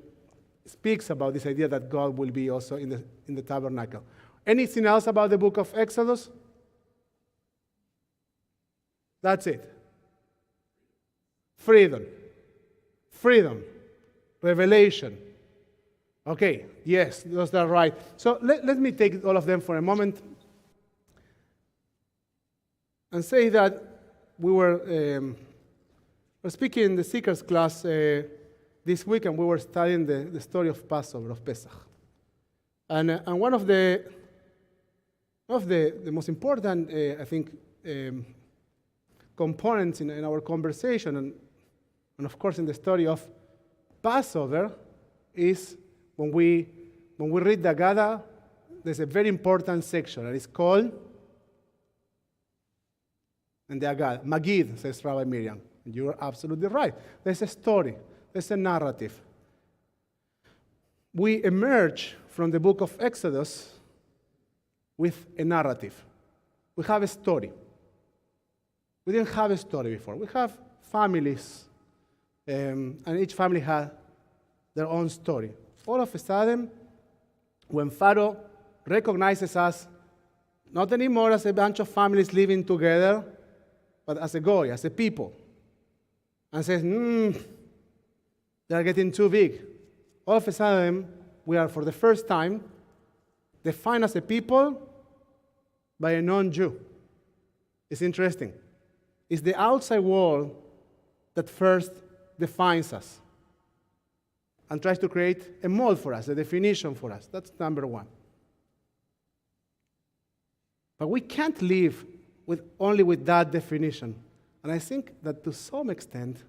speaks about this idea that God will be also in the tabernacle. Anything else about the book of Exodus? That's it. Freedom. Revelation. Okay, yes, those are right. So let me take all of them for a moment and say that we were speaking in the Seekers class this week, and we were studying the story of Passover, of Pesach. And one of the most important, I think, components in our conversation, and of course in the story of Passover, is when we read the Haggadah, there's a very important section, and it's called, and the Haggadah, Magid, says Rabbi Miriam. And you're absolutely right. There's a story. There's a narrative. We emerge from the book of Exodus with a narrative. We have a story. We didn't have a story before. We have families, and each family had their own story. All of a sudden, when Pharaoh recognizes us, not anymore as a bunch of families living together, but as a goy, as a people, and says, they're getting too big. All of a sudden, we are, for the first time, defined as a people by a non-Jew. It's interesting. It's the outside world that first defines us and tries to create a mold for us, a definition for us. That's number one. But we can't live only with that definition. And I think that to some extent,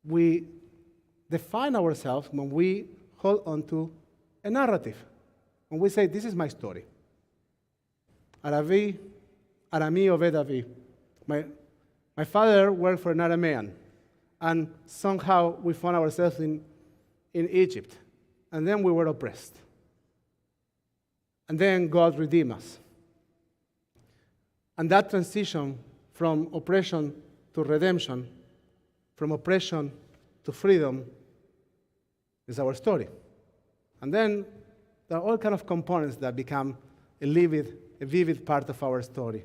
we define ourselves when we hold on to a narrative. When we say, this is my story. Arami Oved Avi. My father worked for an Aramean, and somehow we found ourselves in Egypt, and then we were oppressed. And then God redeemed us. And that transition from oppression to redemption, from oppression to freedom, is our story. And then there are all kinds of components that become a vivid part of our story.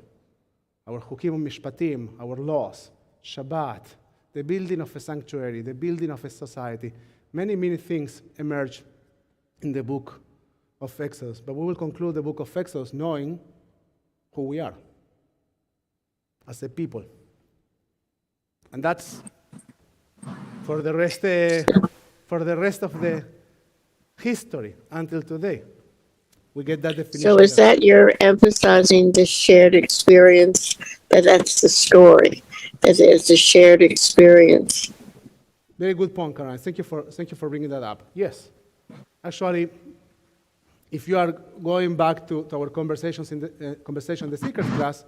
Our Chukim Mishpatim, our laws, Shabbat, the building of a sanctuary, the building of a society. Many, many things emerge in the book of Exodus. But we will conclude the book of Exodus knowing who we are as a people. And that's for the rest of the history until today. We get that definition. So is that you're emphasizing the shared experience, that's the story, that it's a shared experience? Very good point, Karen. Thank you for bringing that up. Yes. Actually, if you are going back to our conversations in the Seekers class,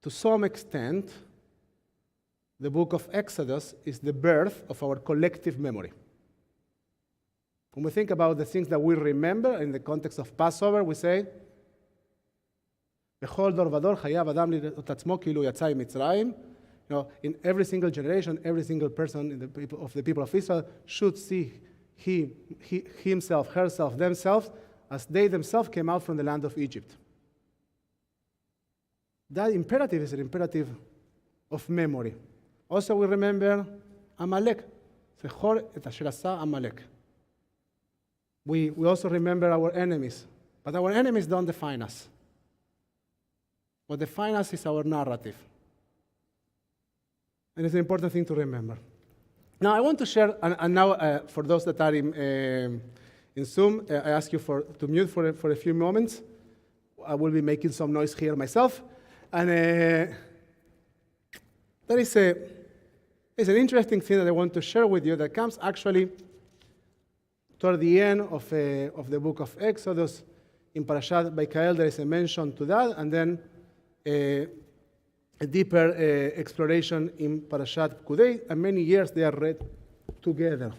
to some extent, the book of Exodus is the birth of our collective memory. When we think about the things that we remember in the context of Passover, we say, "Bechol dor vador chayav adam lirot atzmo kilu yatzai Mitzrayim." In every single generation, every single person of the people of Israel should see himself, herself, themselves, as they themselves came out from the land of Egypt. That imperative is an imperative of memory. Also, we remember Amalek. Zechor et asher asa Amalek. We also remember our enemies. But our enemies don't define us. What defines us is our narrative. And it's an important thing to remember. Now, I want to share, and now for those that are in Zoom, I ask you to mute for a few moments. I will be making some noise here myself. And there is an interesting thing that I want to share with you that comes actually toward the end of the book of Exodus. In Parashat Vaikael, there is a mention to that, and then a deeper exploration in Parashat Pekudei, and many years they are read together.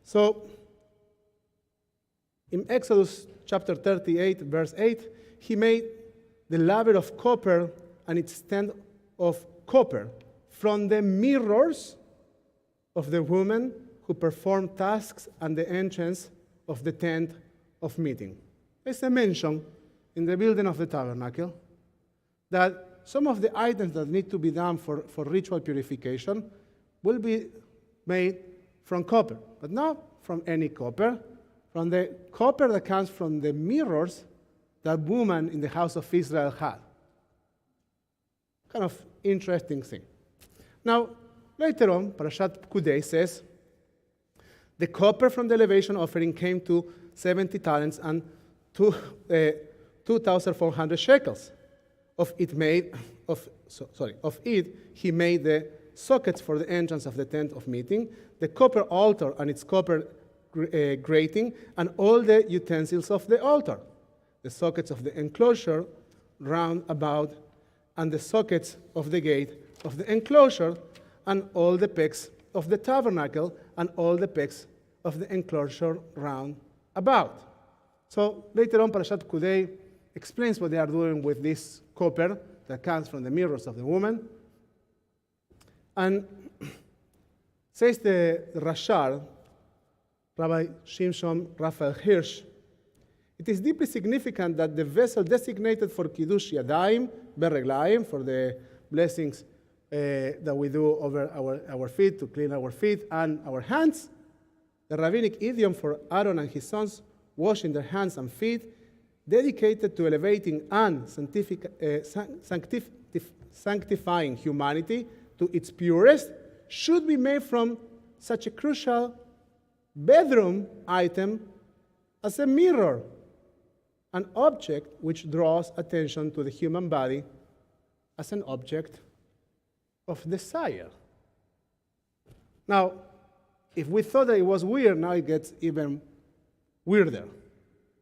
So, in Exodus chapter 38, verse 8, he made the laver of copper and its stand of copper from the mirrors of the women who performed tasks at the entrance of the tent of meeting. There's a mention in the building of the tabernacle that some of the items that need to be done for ritual purification will be made from copper, but not from any copper, from the copper that comes from the mirrors that woman in the house of Israel had. Kind of interesting thing. Now, later on, Parashat Pekudei says, the copper from the elevation offering came to 70 talents and 2,400 shekels. Of it, he made the sockets for the entrance of the tent of meeting, the copper altar and its copper grating, and all the utensils of the altar, the sockets of the enclosure round about, and the sockets of the gate of the enclosure, and all the pegs of the tabernacle, and all the pegs of the enclosure round about. So later on, Parashat Pekudei explains what they are doing with this copper that comes from the mirrors of the woman. And says the Rashar, Rabbi Shimshon Raphael Hirsch, it is deeply significant that the vessel designated for Kiddush Yadayim, Bereglaim, for the blessings that we do over our feet, to clean our feet and our hands, the rabbinic idiom for Aaron and his sons washing their hands and feet, dedicated to elevating and sanctifying humanity to its purest, should be made from such a crucial bedroom item as a mirror, an object which draws attention to the human body as an object of desire. Now, if we thought that it was weird, now it gets even weirder,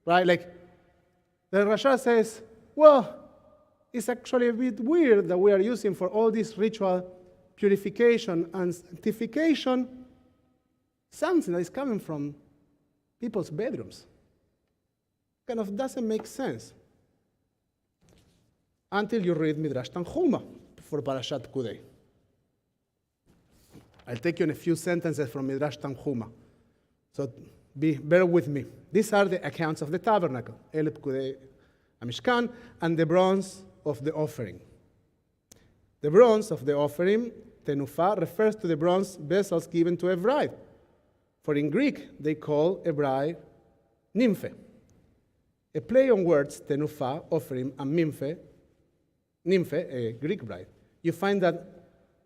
right? Like, the Rashad says, well, it's actually a bit weird that we are using for all this ritual purification and sanctification something that is coming from people's bedrooms. Kind of doesn't make sense until you read Midrash Tanchuma for Parashat Pekudei. I'll take you in a few sentences from Midrash Tanchuma. So bear with me. These are the accounts of the tabernacle, El Pekudei HaMishkan, and the bronze of the offering. The bronze of the offering, tenufa, refers to the bronze vessels given to a bride. For in Greek, they call a bride nymphe. A play on words, tenufa, offering, and nymphe, a Greek bride. You find that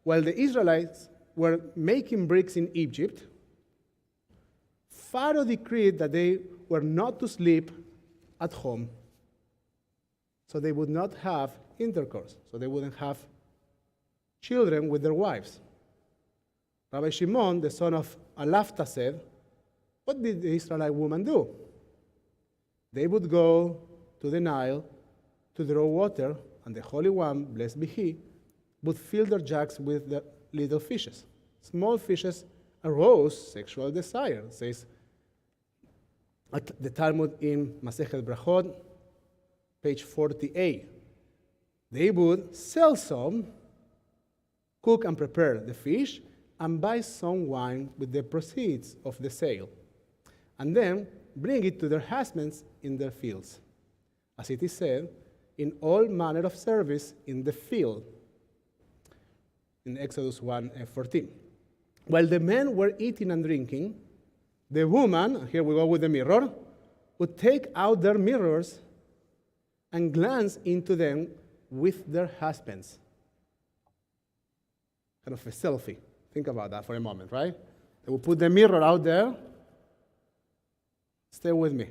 while the Israelites were making bricks in Egypt, Pharaoh decreed that they were not to sleep at home. So they would not have intercourse. So they wouldn't have children with their wives. Rabbi Shimon, the son of Alafta, said, what did the Israelite woman do? They would go to the Nile to draw water, and the Holy One, blessed be He, would fill their jugs with the little fishes. Small fishes arouse sexual desire, says at the Talmud in Masechet Brachot, page 48. They would sell some, cook and prepare the fish, and buy some wine with the proceeds of the sale, and then bring it to their husbands in their fields, as it is said, in all manner of service in the field, in Exodus 1:14. While the men were eating and drinking, the woman, here we go with the mirror, would take out their mirrors and glance into them with their husbands. Kind of a selfie. Think about that for a moment, right? They would put the mirror out there. Stay with me.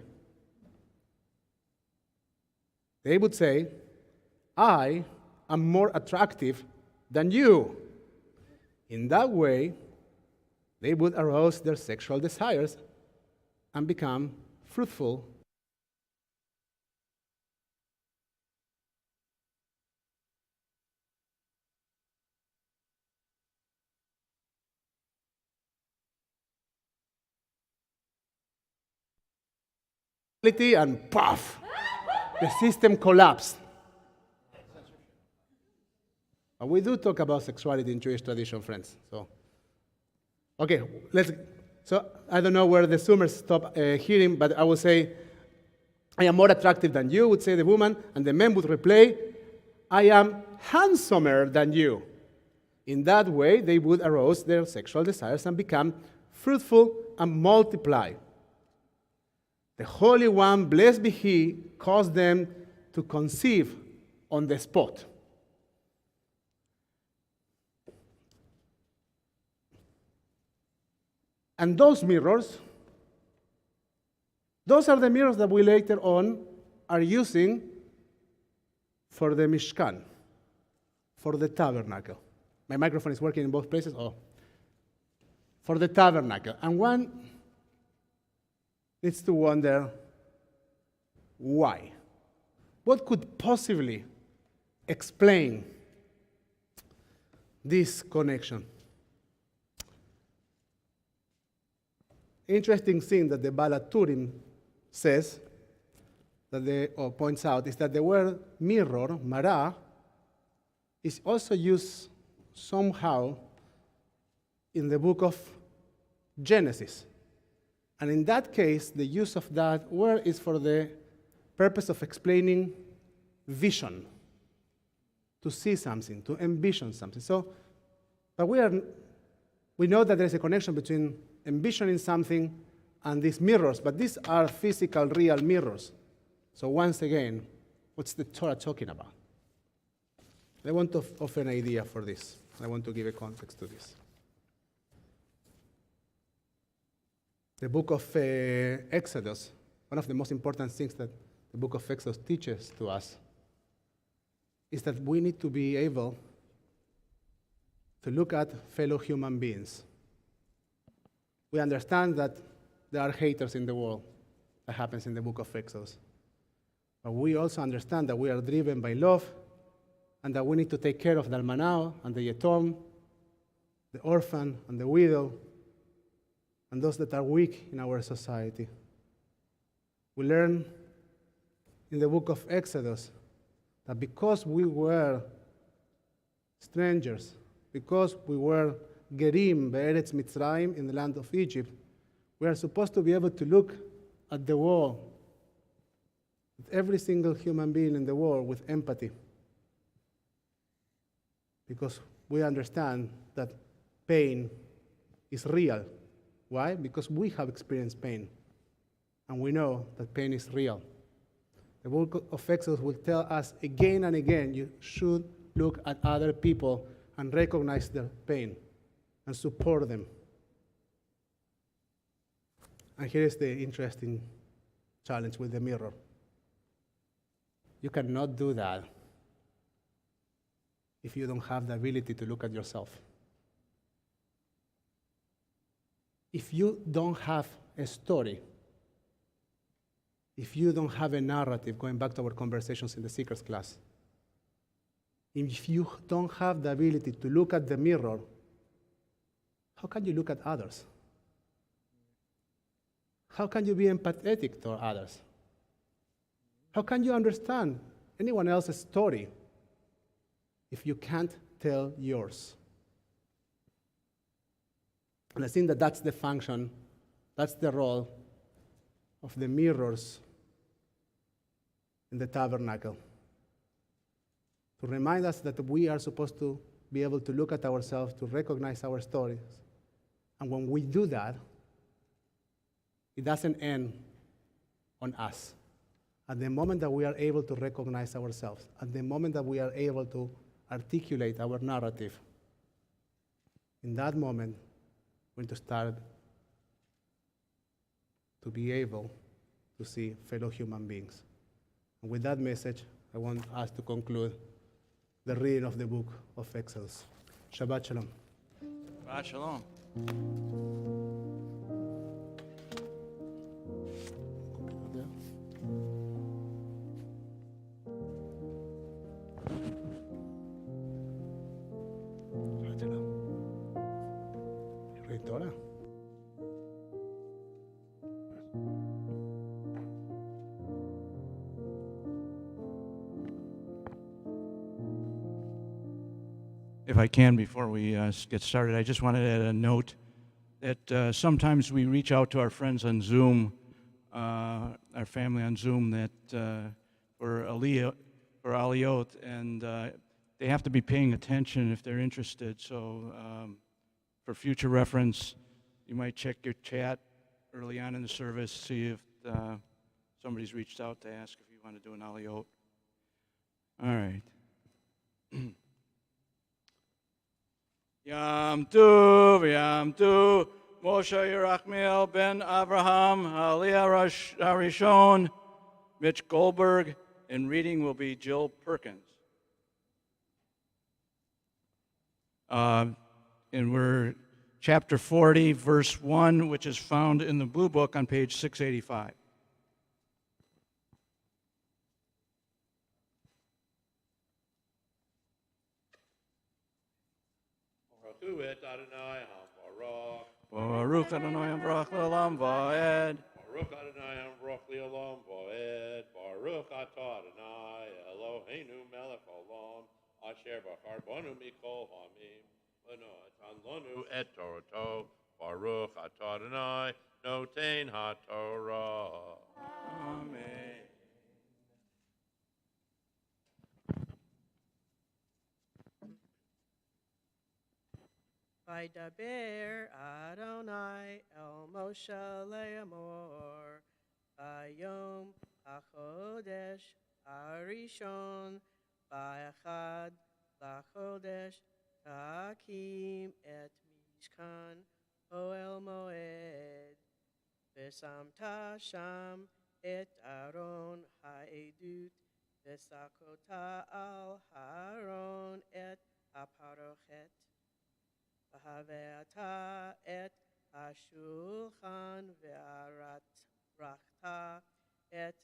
They would say, I am more attractive than you. In that way, they would arouse their sexual desires and become fruitful. And puff, the system collapsed. And we do talk about sexuality in Jewish tradition, friends. So, okay, so I don't know where the Zoomers stop hearing, but I will say, I am more attractive than you, would say the woman, and the men would reply, I am handsomer than you. In that way, they would arouse their sexual desires and become fruitful and multiply. The Holy One, blessed be He, caused them to conceive on the spot. And those mirrors, those are the mirrors that we later on are using for the Mishkan, for the tabernacle. My microphone is working in both places? Oh. For the tabernacle. And one needs to wonder, why? What could possibly explain this connection? Interesting thing that the Balaturim says, or points out, is that the word mirror, mara, is also used somehow in the book of Genesis. And in that case, the use of that word is for the purpose of explaining vision, to see something, to envision something. So, but we know that there's a connection between envisioning something and these mirrors, but these are physical, real mirrors. So once again, what's the Torah talking about? I want to offer an idea for this. I want to give a context to this. The book of Exodus, one of the most important things that the book of Exodus teaches to us is that we need to be able to look at fellow human beings. We understand that there are haters in the world. That happens in the book of Exodus. But we also understand that we are driven by love and that we need to take care of the almanah and the yetom, the orphan and the widow, and those that are weak in our society. We learn in the book of Exodus that because we were strangers, because we were Gerim be'eretz Mitzrayim, in the land of Egypt, we are supposed to be able to look at the world, at every single human being in the world with empathy. Because we understand that pain is real. Why? Because we have experienced pain. And we know that pain is real. The book of Exodus will tell us again and again, you should look at other people and recognize their pain and support them. And here is the interesting challenge with the mirror. You cannot do that if you don't have the ability to look at yourself. If you don't have a story, if you don't have a narrative, going back to our conversations in the Seekers class, if you don't have the ability to look at the mirror, how can you look at others? How can you be empathetic to others? How can you understand anyone else's story if you can't tell yours? And I think that that's the function, that's the role of the mirrors in the tabernacle. To remind us that we are supposed to be able to look at ourselves, to recognize our stories. And when we do that, it doesn't end on us. At the moment that we are able to recognize ourselves, at the moment that we are able to articulate our narrative, in that moment, we're going to start to be able to see fellow human beings. And with that message, I want us to conclude the reading of the book of Exodus. Shabbat Shalom. Shabbat Shalom. Rectora. If I can, before we get started, I just wanted to add a note that sometimes we reach out to our friends on Zoom, our family on Zoom, that for Aliyot, and they have to be paying attention if they're interested. So for future reference, you might check your chat early on in the service, see if somebody's reached out to ask if you want to do an Aliyot. All right. Yam Tu, Moshe Yerachmiel ben Abraham, Aliyah Arishon, Mitch Goldberg, and reading will be Jill Perkins. And we're chapter 40, verse 1, which is found in the Blue Book on page 685. Baruch Adonai HaBarak. Baruch Adonai Baruch Le'olam Va'ed. Baruch Adonai HaBarak Le'olam Va'ed. Baruch Atah Adonai Eloheinu Melech Olam Asher Bachar Banu Mikol Hamim V'noatan Lanu Et Torato. Baruch Atah Adonai Noten HaTorah. Amen. Vaydaber Adonai El Moshe Le'amor Bayom HaChodesh Arishon Ba'achad LaChodesh Takim Et Mishkan Oel Moed V'samta Sham Et Aaron Ha'edut V'sakota Al Haron Et Aparochet V'haveata et hashulchan ve'arat et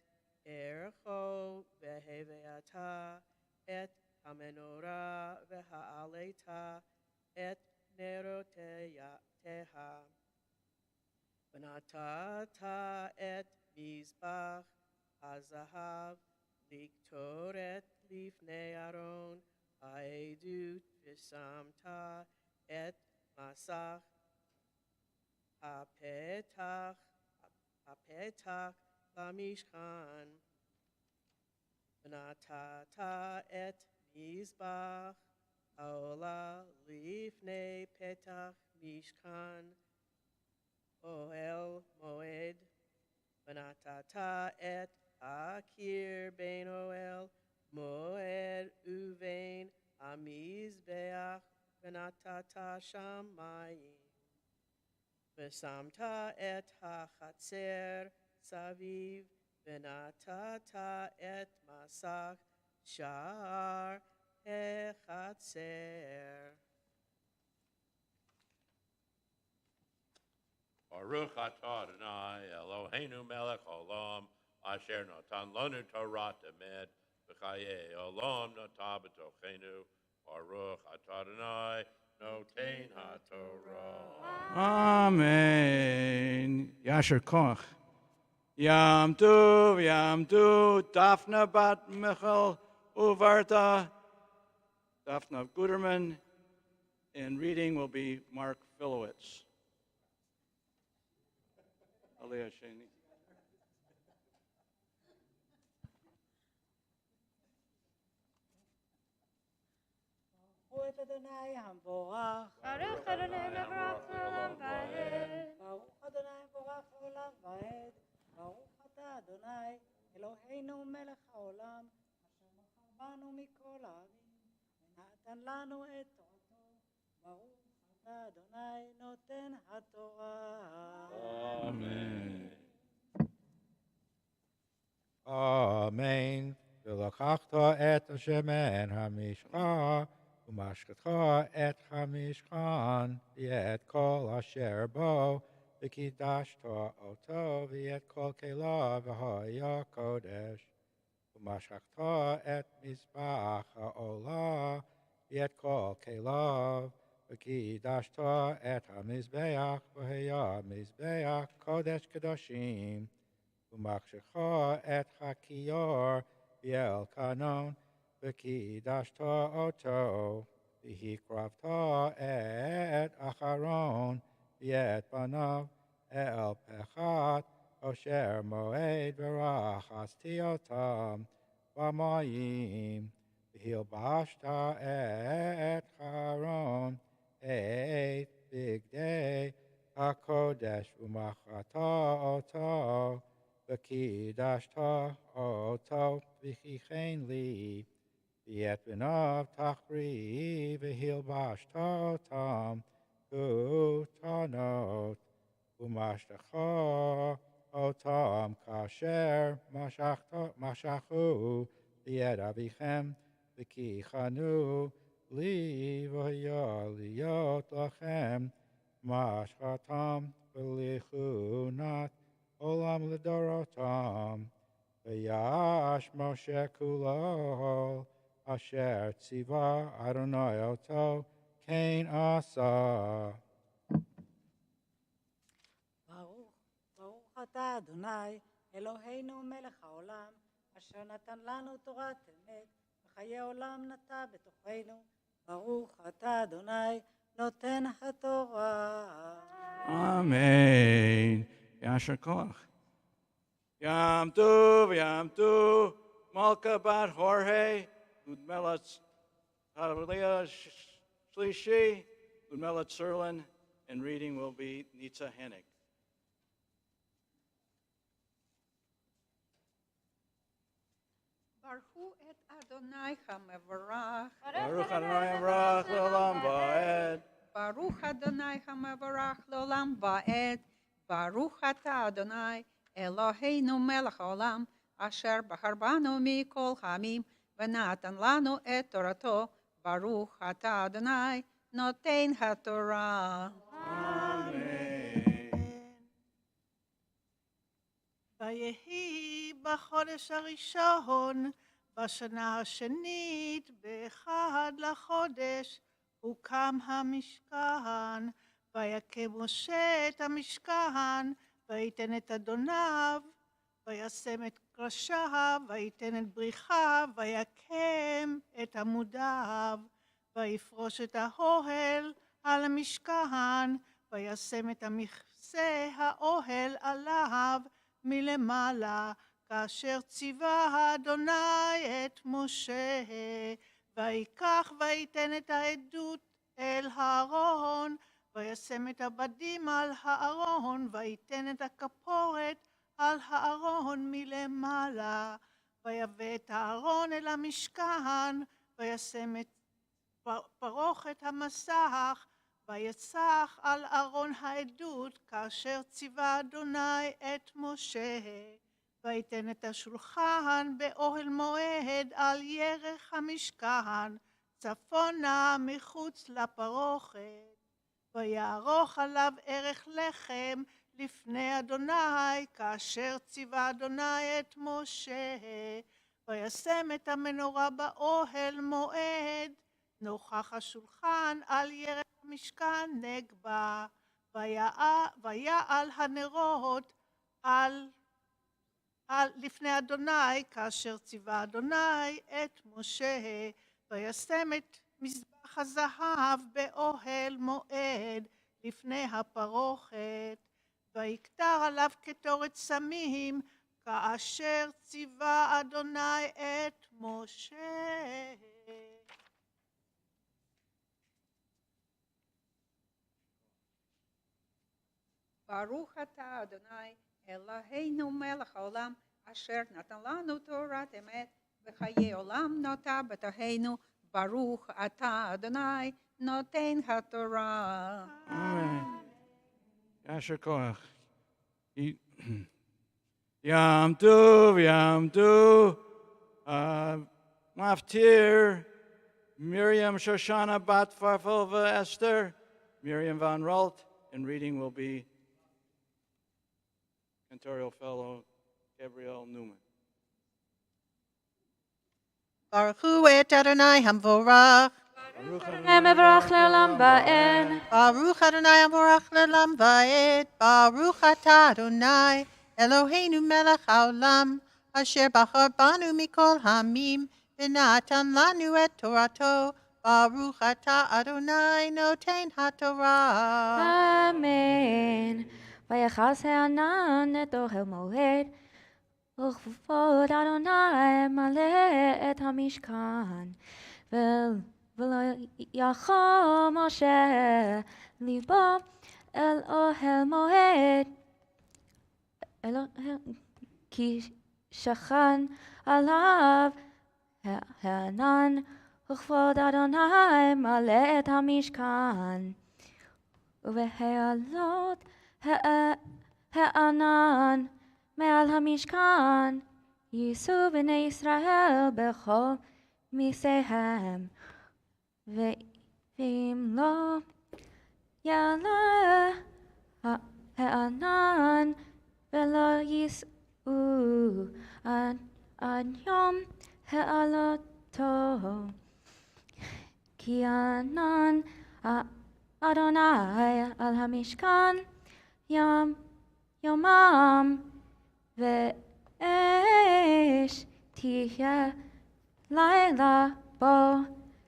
ercho v'heveata et hamenorah ve'ha'aleta et neroteha v'natata et mizbach hazahav liktoret lifnei Aaron ha'edut v'samta et masach hapetach lamishkan v'natata et mizbach haola lifnei petach mishkan ohel moed v'natata et akir ben ohel moed uvein amizbeach v'natata shamayim v'samta et hachatzer saviv v'natata et masach shar hechatzer. Baruch Atah Adonai Eloheinu Melech Olam Asher Natan Lanu Torah Temet V'chayei Olam Nata B'tochenu Baruch Atah Adonai Noten HaTorah. Amen. Yasher Koch. Yam Tu, Daphne Bat Michal Uvarta, Daphne Guterman, and reading will be Mark Filowitz. Aliyah Sheni. את אדוני המבורך. Baruch Adonai Mevorach Leolam Vaed. ברוך אדוני מבורך לעולם ועד. ברוך אתה אדוני אלוהינו מלך העולם אשר בחר בנו מכל העמים ונתן לנו את תורתו. ברוך אתה אדוני נותן התורה. Amen. אמן. ולקחת את השמן המשחה ומשחתך את המשכן ואת כל אשר בו וקידשת אותו ואת כל כליו והיה קודש ומשחת את מזבח העולה ואת כל כליו וקידשת את המזבח והיה מזבח קודש קדושים ומקשך את הכיור ואלקנון וקידשת אותו והקרבת את אחרון ואת בניו אל פחת אשר מועד ורחצתי אותם במים והלבשת את אחרון את בגדי הקודש ומחרת אותו וקידשת אותו וכיכן לי ואת בניו תחריב והלבשת אותם כותנות ומשכת אותם כאשר משכו ליד אביכם וכיכנו לי והיה להיות לכם משכתם ולכהונת עולם לדורותם ויעש משה כולו אשר ציווה אדוני אותו כן עשה. ברוך אתה אדוני אלוהינו מלך העולם אשר נתן לנו תורת אמת וחיי עולם נטע בתוכנו. ברוך אתה אדוני נותן התורה. Amen. Yasher Koach. Yam Tov, Malka Bat Jorge, Udmelat Hallelujah Shlishi, Udmelat Serlin, and reading will be Nitza Hennig. ברכו את אדוני המבורך. Baruch Adonai Barach Leolam Vaed. ברוך אדוני המבורך לעולם ועד. ברוך אתה אדוני אלוהינו מלך העולם אשר בחר בנו מכל העמים ונתן לנו את תורתו. ברוך אתה אדוני נותן התורה. ויהי בחודש הראשון בשנה השנית באחד לחודש הוקם המשכן ויקם משה את המשכן ויתן את אדוניו וישם את קרשיו ויתן את בריחיו ויקם את עמודיו ויפרוש את האוהל על המשכן וישם את מכסה האוהל עליו מלמעלה כאשר ציווה אדוני את משה ויקח ויתן את העדות אל הארון וישם את הבדים על הארון ויתן את הכפורת על הארון מלמעלה ויבא את הארון אל המשכן וישם את פרוכת המסך ויצח על ארון העדות כאשר ציווה אדוני את משה ויתן את השולחן באוהל מועד על ירך המשכן צפונה מחוץ לפרוכת ויערוך עליו ערך לחם לפני אדוני כאשר ציווה אדוני את משה וישם את המנורה באוהל מועד נוכח השולחן על ירך המשכן נגבה ויעל הנרות לפני אדוני כאשר ציווה אדוני את משה וישם את מזבח הזהב באוהל מועד לפני הפרוכת ויקטר עליו קטורת סמים, כאשר ציווה אדוני את משה. ברוך אתה אדוני אלוהינו מלך העולם אשר נתן לנו תורת אמת וחיי עולם נוטע בתוכנו. ברוך אתה אדוני נותן התורה. Yasher Koach. Yam Tov. Maftir. Miriam Shoshana Bat Farfilva Esther. Miriam Van Ralt. And reading will be Cantorial Fellow Gabrielle Newman. ברכו את אדוני המבורך. מברך לעולם ועד. ברוך אדוני המבורך לעולם ועד. ברוך אתה אדוני אלוהינו מלך העולם אשר בחר בנו מכל העמים ונתן לנו את תורתו. ברוך אתה אדוני נותן התורה. אמן. ויחס הענן את אוהל מועד וכפופות אדוני מלא את המשכן ולא יכול משה ליבו אל אוהל מועד כי שכן עליו הענן וכבוד אדוני מלא את המשכן ובהעלות הענן מעל המשכן ייסעו בני ישראל בכל מיסיהם ואם לא יעלה הענן ולא ייסעו עד יום העלותו כי ענן אדוני על המשכן יומם ואש תהיה לילה בו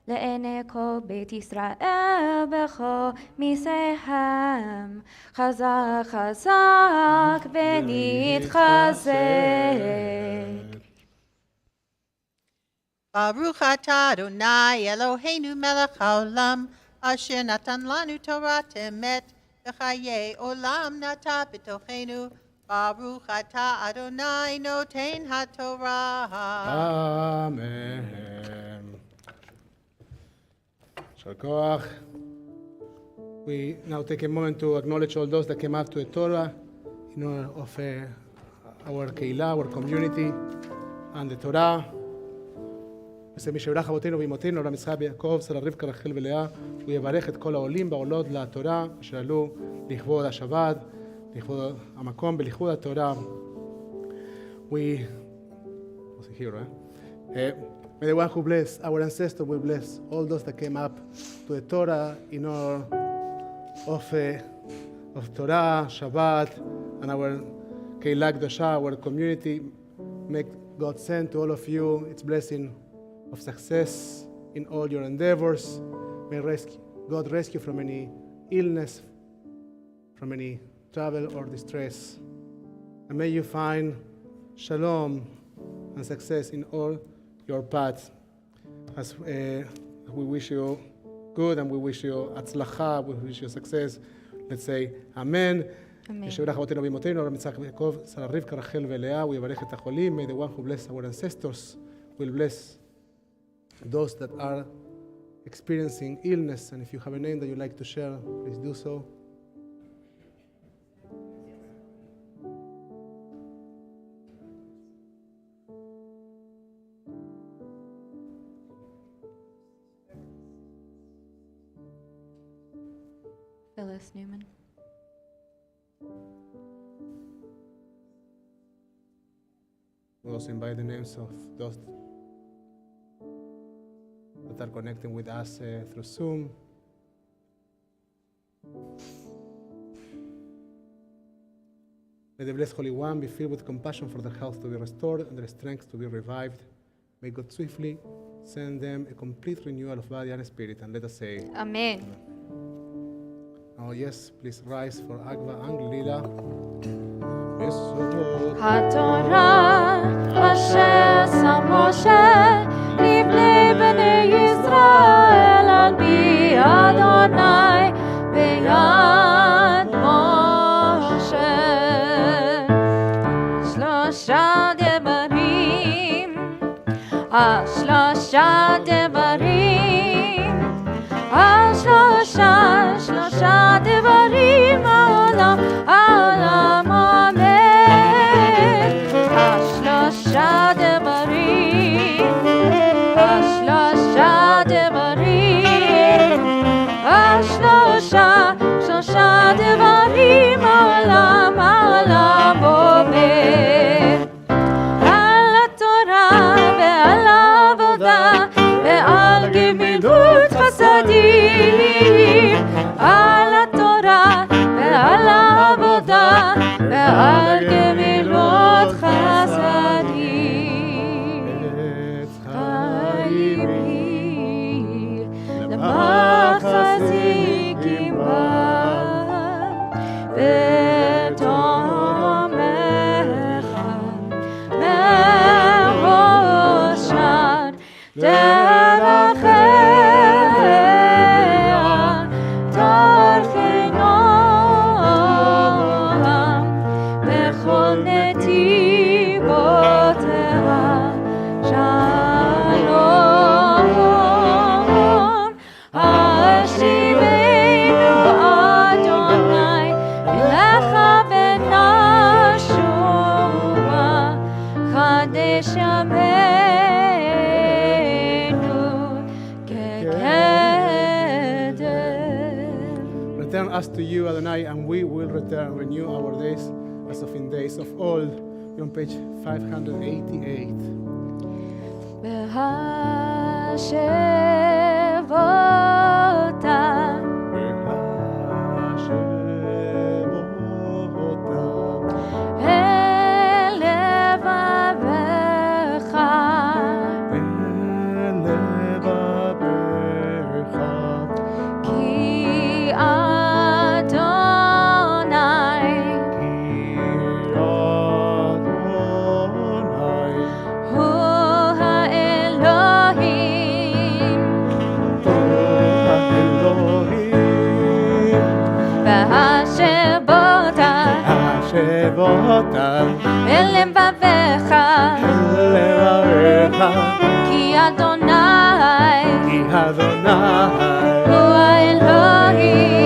לעיני כל בית ישראל בכל מיסיהם חזק חזק ונתחזק. ברוך אתה אדוני אלוהינו מלך העולם אשר נתן לנו תורת אמת וחיי עולם נטע בתוכנו. ברוך אתה אדוני נותן התורה. Amen. Shal Koach. We now take a moment to acknowledge all those that came out to the Torah in honor of our Keilah, our community, and the Torah. מי שיברך אבותינו ואמותינו, אברהם יצחק ויעקב, שרה רבקה רחל ולאה, הוא יברך את כל העולים והעולות לתורה אשר עלו לכבוד השבת, לכבוד המקום בליכוד התורה. Was it here, right? May the one who bless our ancestors will bless all those that came up to the Torah in honor of Torah, Shabbat, and our Keilah Kedosha, our community. Make God send to all of you its blessing of success in all your endeavors. May God rescue from any illness, from any trouble or distress. And may you find shalom and success in all your paths. As we wish you good and we wish you הצלחה, we wish you success. Let's say amen. ישברך אבותינו ואמותינו, אברהם יצחק ויעקב, שרה רבקה רחל ולאה, הוא יברך את החולים. May the one who bless our ancestors will bless those that are experiencing illness. And if you have a name that you'd like to share, please do so. Phyllis Newman. We also invite the names of those that are connecting with us through Zoom. May the blessed Holy One be filled with compassion for their health to be restored and their strength to be revived. May God swiftly send them a complete renewal of body and spirit. And let us say, Amen. Now Oh yes, please rise for Agva and Lila. התורה אשר שם משה לפני בני ישראל על פי אדוני ביד משה. שלושה דברים, שלושה דברים, שלושה דברים העולם עומד. שלושה דברים, שלושה דברים, שלושה דברים העולם עומד. על התורה ועל העבודה ועל גמילות חסדים. על התורה ועל העבודה ועל גמילות חסדים. חיים היא למחזיקים בה ותומך מראשן דרכיה תרחינם בכל נתיבותיה שלום. השיבנו אדוני אליך ונשובה חדש ימינו כקדם. Return us to you, Adonai, and we will return, renew our days as of in days of old. You're on page 588. בהשבותה אל לבבך כי אדוני הוא האלוהים. בהשבותה אל לבבך כי אדוני הוא האלוהים.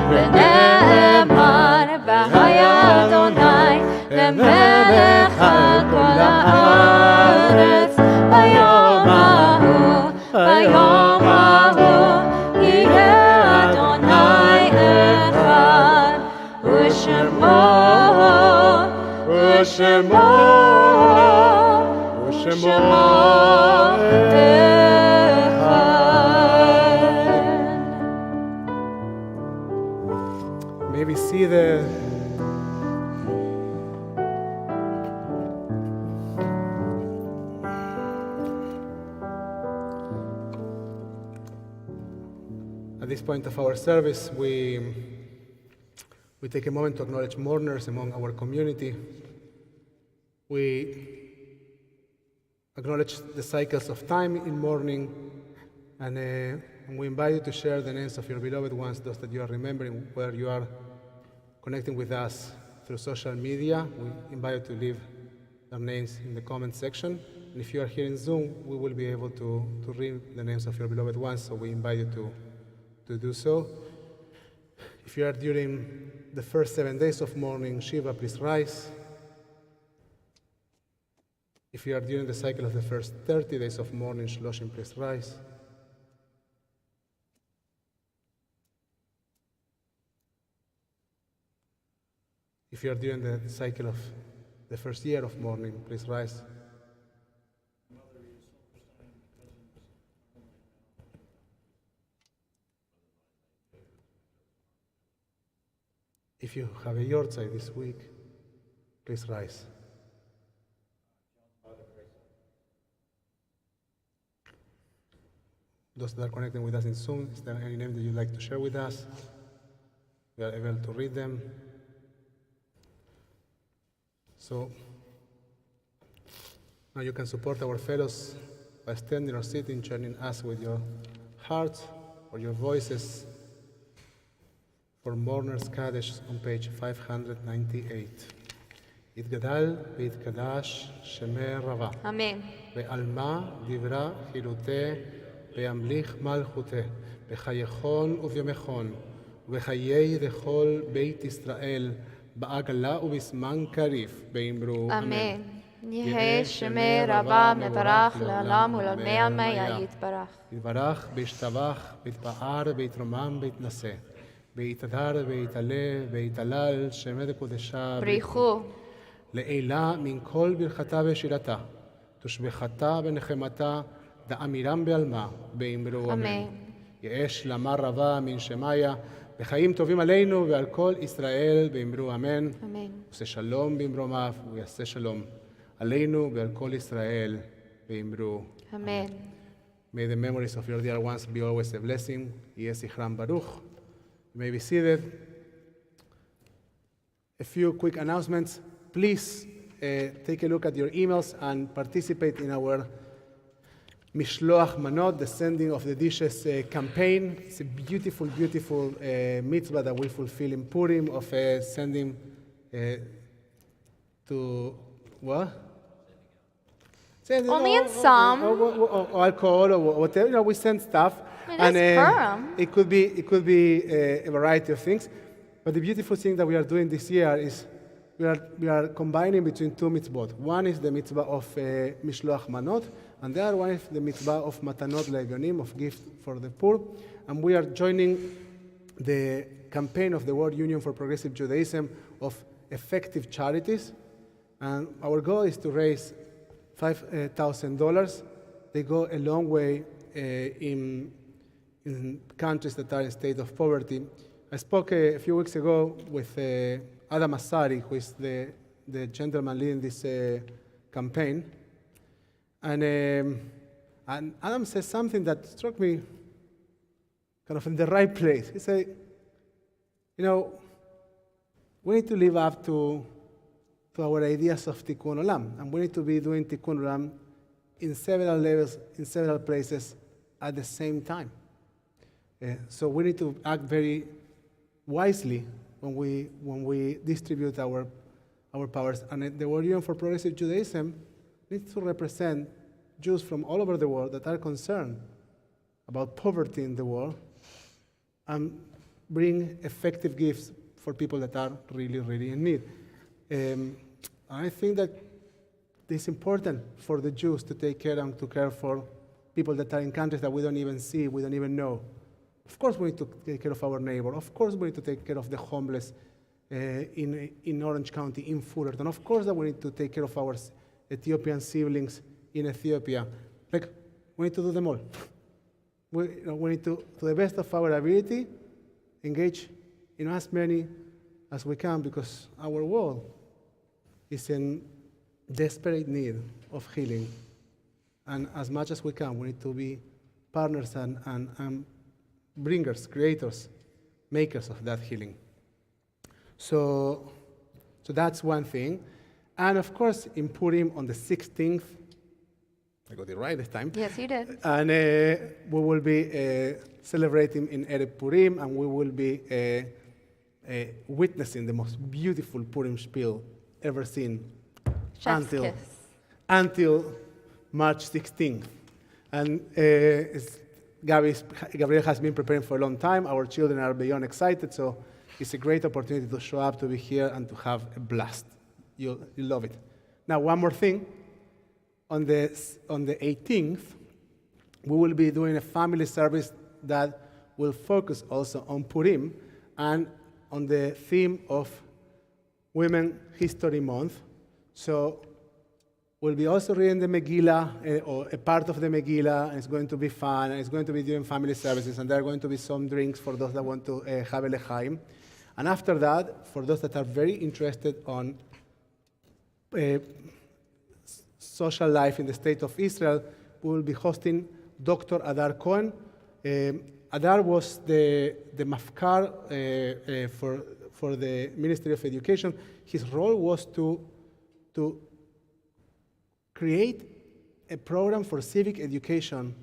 ונאמר והיה אדוני למלך על כל הארץ ביום ההוא יהיה אדוני אחד ושמו Maybe see the at this point of our service, we take a moment to acknowledge mourners among our community. We acknowledge the cycles of time in mourning, and we invite you to share the names of your beloved ones, those that you are remembering, where you are connecting with us through social media. We invite you to leave their names in the comment section. And if you are here in Zoom, we will be able to read the names of your beloved ones, so we invite you to do so. If you are during the first 7 days of mourning, Shiva, please rise. If you are during the cycle of the first 30 days of mourning, Shloshim, please rise. If you are during the cycle of the first year of mourning, please rise. If you have a yortzeit this week, please rise. Those that are connecting with us in Zoom, is there any name that you'd like to share with us? We are able to read them. So now you can support our fellows by standing or sitting, joining us with your hearts or your voices for Mourners Kaddish on page 598. יתגדל ויתקדש שמי רבה. אמן. בעלמה דברה חילותה, וימליך מלכותה, בחייכון ובימיכון, ובחיי לכל בית ישראל, בעגלה ובזמן קריב, באמרו אמן. יהי שמי רבה מברך לעולם ולעולמי עמי יתברך. יתברך וישתבח, ויתפאר ויתרומם ויתנשא, ויתהדר ויתעלה ויתהלל, שמי לקודשה בריחו. לעילה מן כל ברכתה ושירתה, תושבחתה ונחמתה, דאמירם בעלמה, באמרו אמן. יהא שלמה רבה מן שמיה, וחיים טובים עלינו ועל כל ישראל, באמרו אמן. אמן. עושה שלום במרומיו, ויעשה שלום עלינו ועל כל ישראל, באמרו אמן. May the memories of your dear ones be always a blessing. יהא זכרם ברוך. You may be seated. A few quick announcements. Please take a look at your emails and participate in our Mishloach Manot, the sending of the dishes campaign. It's a beautiful, beautiful mitzvah that we fulfill in Purim of sending to what? Only in some. Or alcohol or whatever. You know, we send stuff. And Purim. It could be a variety of things. But the beautiful thing that we are doing this year is we are combining between two mitzvot. One is the mitzvah of Mishloach Manot, and the other one is the mitzvah of Matanot Le'Evyonim, of gift for the poor. And we are joining the campaign of the World Union for Progressive Judaism of effective charities. And our goal is to raise $5,000. They go a long way in countries that are in a state of poverty. I spoke a few weeks ago with Adam Asari, who is the gentleman leading this campaign. And Adam says something that struck me kind of in the right place. He said, you know, we need to live up to our ideas of Tikkun Olam, and we need to be doing Tikkun Olam in several levels, in several places at the same time. So we need to act very wisely when we distribute our powers. And the World Union for Progressive Judaism needs to represent Jews from all over the world that are concerned about poverty in the world and bring effective gifts for people that are really, really in need. I think that it's important for the Jews to take care and to care for people that are in countries that we don't even see, we don't even know. Of course, we need to take care of our neighbor. Of course, we need to take care of the homeless in Orange County, in Fullerton. Of course, that we need to take care of our Ethiopian siblings in Ethiopia. Like, we need to do them all. We need to the best of our ability, engage in as many as we can, because our world is in desperate need of healing. And as much as we can, we need to be partners and bringers, creators, makers of that healing. So that's one thing. And of course, in Purim on the 16th, I got it right this time. Yes, you did. And we will be celebrating in Erev Purim, and we will be witnessing the most beautiful Purim spiel ever seen until March 16th. And Gabriel has been preparing for a long time. Our children are beyond excited, so it's a great opportunity to show up, to be here, and to have a blast. You'll love it. Now, one more thing. On the 18th, we will be doing a family service that will focus also on Purim and on the theme of Women History Month. So we'll be also reading the Megillah, or a part of the Megillah, and it's going to be fun, and it's going to be doing family services, and there are going to be some drinks for those that want to have a lechaim. And after that, for those that are very interested on social life in the state of Israel, we will be hosting Dr. Adar Cohen, Adar was the mafkar for the Ministry of Education. His role was to create a program for civic education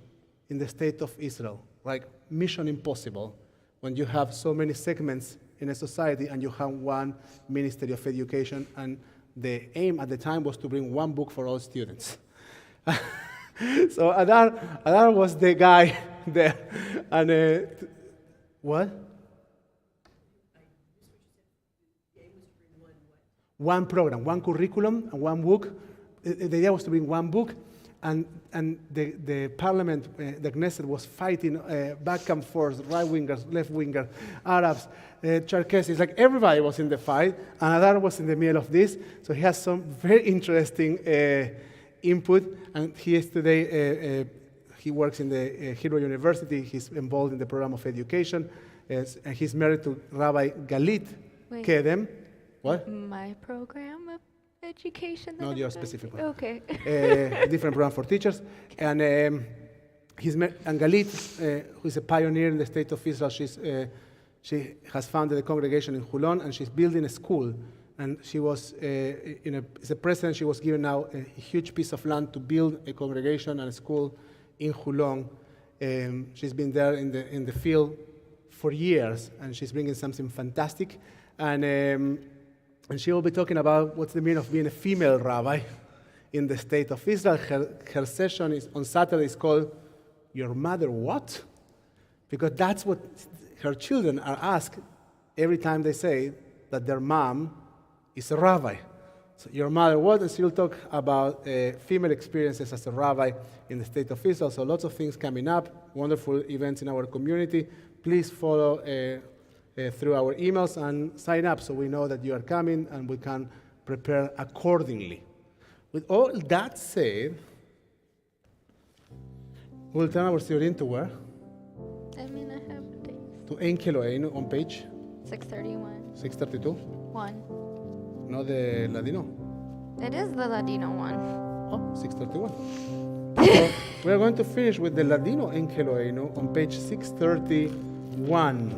in the state of Israel, like mission impossible, when you have so many segments in a society and you have one Ministry of Education, and the aim at the time was to bring one book for all students. So Adar was the guy there. And what? One program, one curriculum, and one book. The idea was to bring one book, and the parliament, the Knesset, was fighting back and forth, right-wingers, left-wingers, Arabs, Cherkessis, like everybody was in the fight, and Adar was in the middle of this, so he has some very interesting input, and he is today, he works in the Hebrew University, he's involved in the program of education, and he's married to Rabbi Galit Kedem. What? My program of education? Not your specific one. Okay. A different program for teachers. And Galit, who is a pioneer in the state of Israel, she has founded a congregation in Hulon, and she's building a school. And she was, as a president, she was given now a huge piece of land to build a congregation and a school in Hulon. She's been there in the field for years, and she's bringing something fantastic. And she will be talking about what's the meaning of being a female rabbi in the state of Israel. Her session on Saturday is called Your Mother What? Because that's what her children are asked every time they say that their mom is a rabbi. So your mother what? And she will talk about female experiences as a rabbi in the state of Israel. So lots of things coming up, wonderful events in our community. Please follow through our emails and sign up so we know that you are coming and we can prepare accordingly. With all that said, we'll turn our Siurim to where? I mean, I have a date. To Ein Keloheinu on page 631. 632. 1. No, the Ladino. It is the Ladino one. Oh, 631. So we're going to finish with the Ladino Ein Keloheinu on page 631.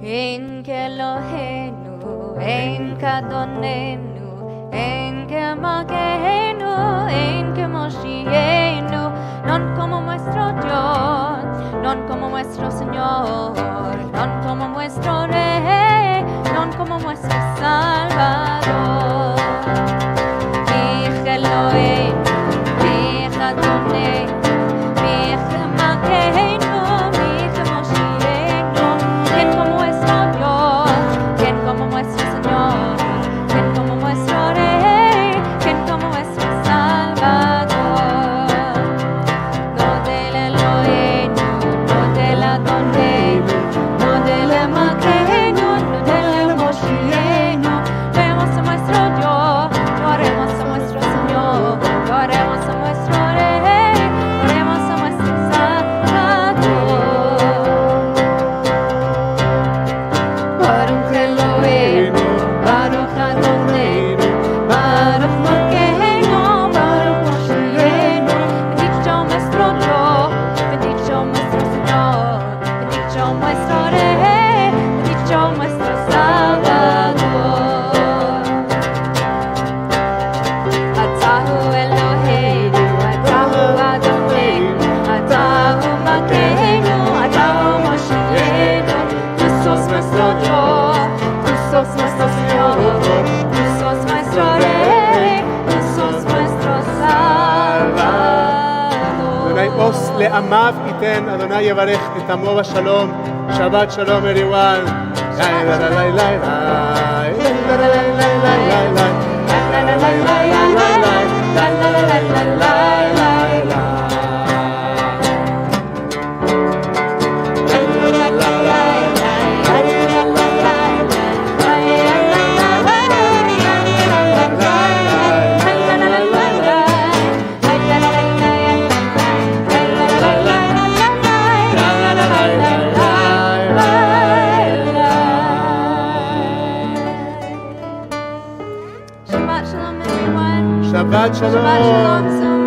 En Kelohenu, en Kadonenu, en Kemakenu, en Kemoshienu, non como nuestro Dios, non como nuestro Señor, non como nuestro Rey, non como nuestro Salvador. Mi Kelohenu, mi Kadonenu, mi Kemakenu, mi Kemoshienu, quien como nuestro Dios, quien como nuestro Señor, quien como nuestro Rey, quien como nuestro Salvador. No del Elohenu, no del Adonenu, no del Emakenu, no del Moshienu. Oremos a nuestro Dios, oremos a nuestro Señor, oremos a nuestro Rey, oremos a nuestro Salvador. Baruch Eloheinu, Baruch Adonenu, Baruch Malkeinu, Baruch Moshienu. Bendito nuestro Dios, bendito nuestro Señor, bendito nuestro Rey, bendito nuestro Salvador. Atahu Eloheinu, Atahu Adonenu, Atahu Malkeinu, Atahu Moshienu. Tú sos nuestro Dios, tú sos nuestro Señor, tú sos nuestro Rey, tú sos nuestro Salvador. Adonai os le'amav iten, Adonai yavarech et amo b'shalom. Shabbat shalom everyone. Lai lai lai lai lai lai lai lai lai lai Shabbat shalom, everyone. Shabbat Shabbat shalom. shalom.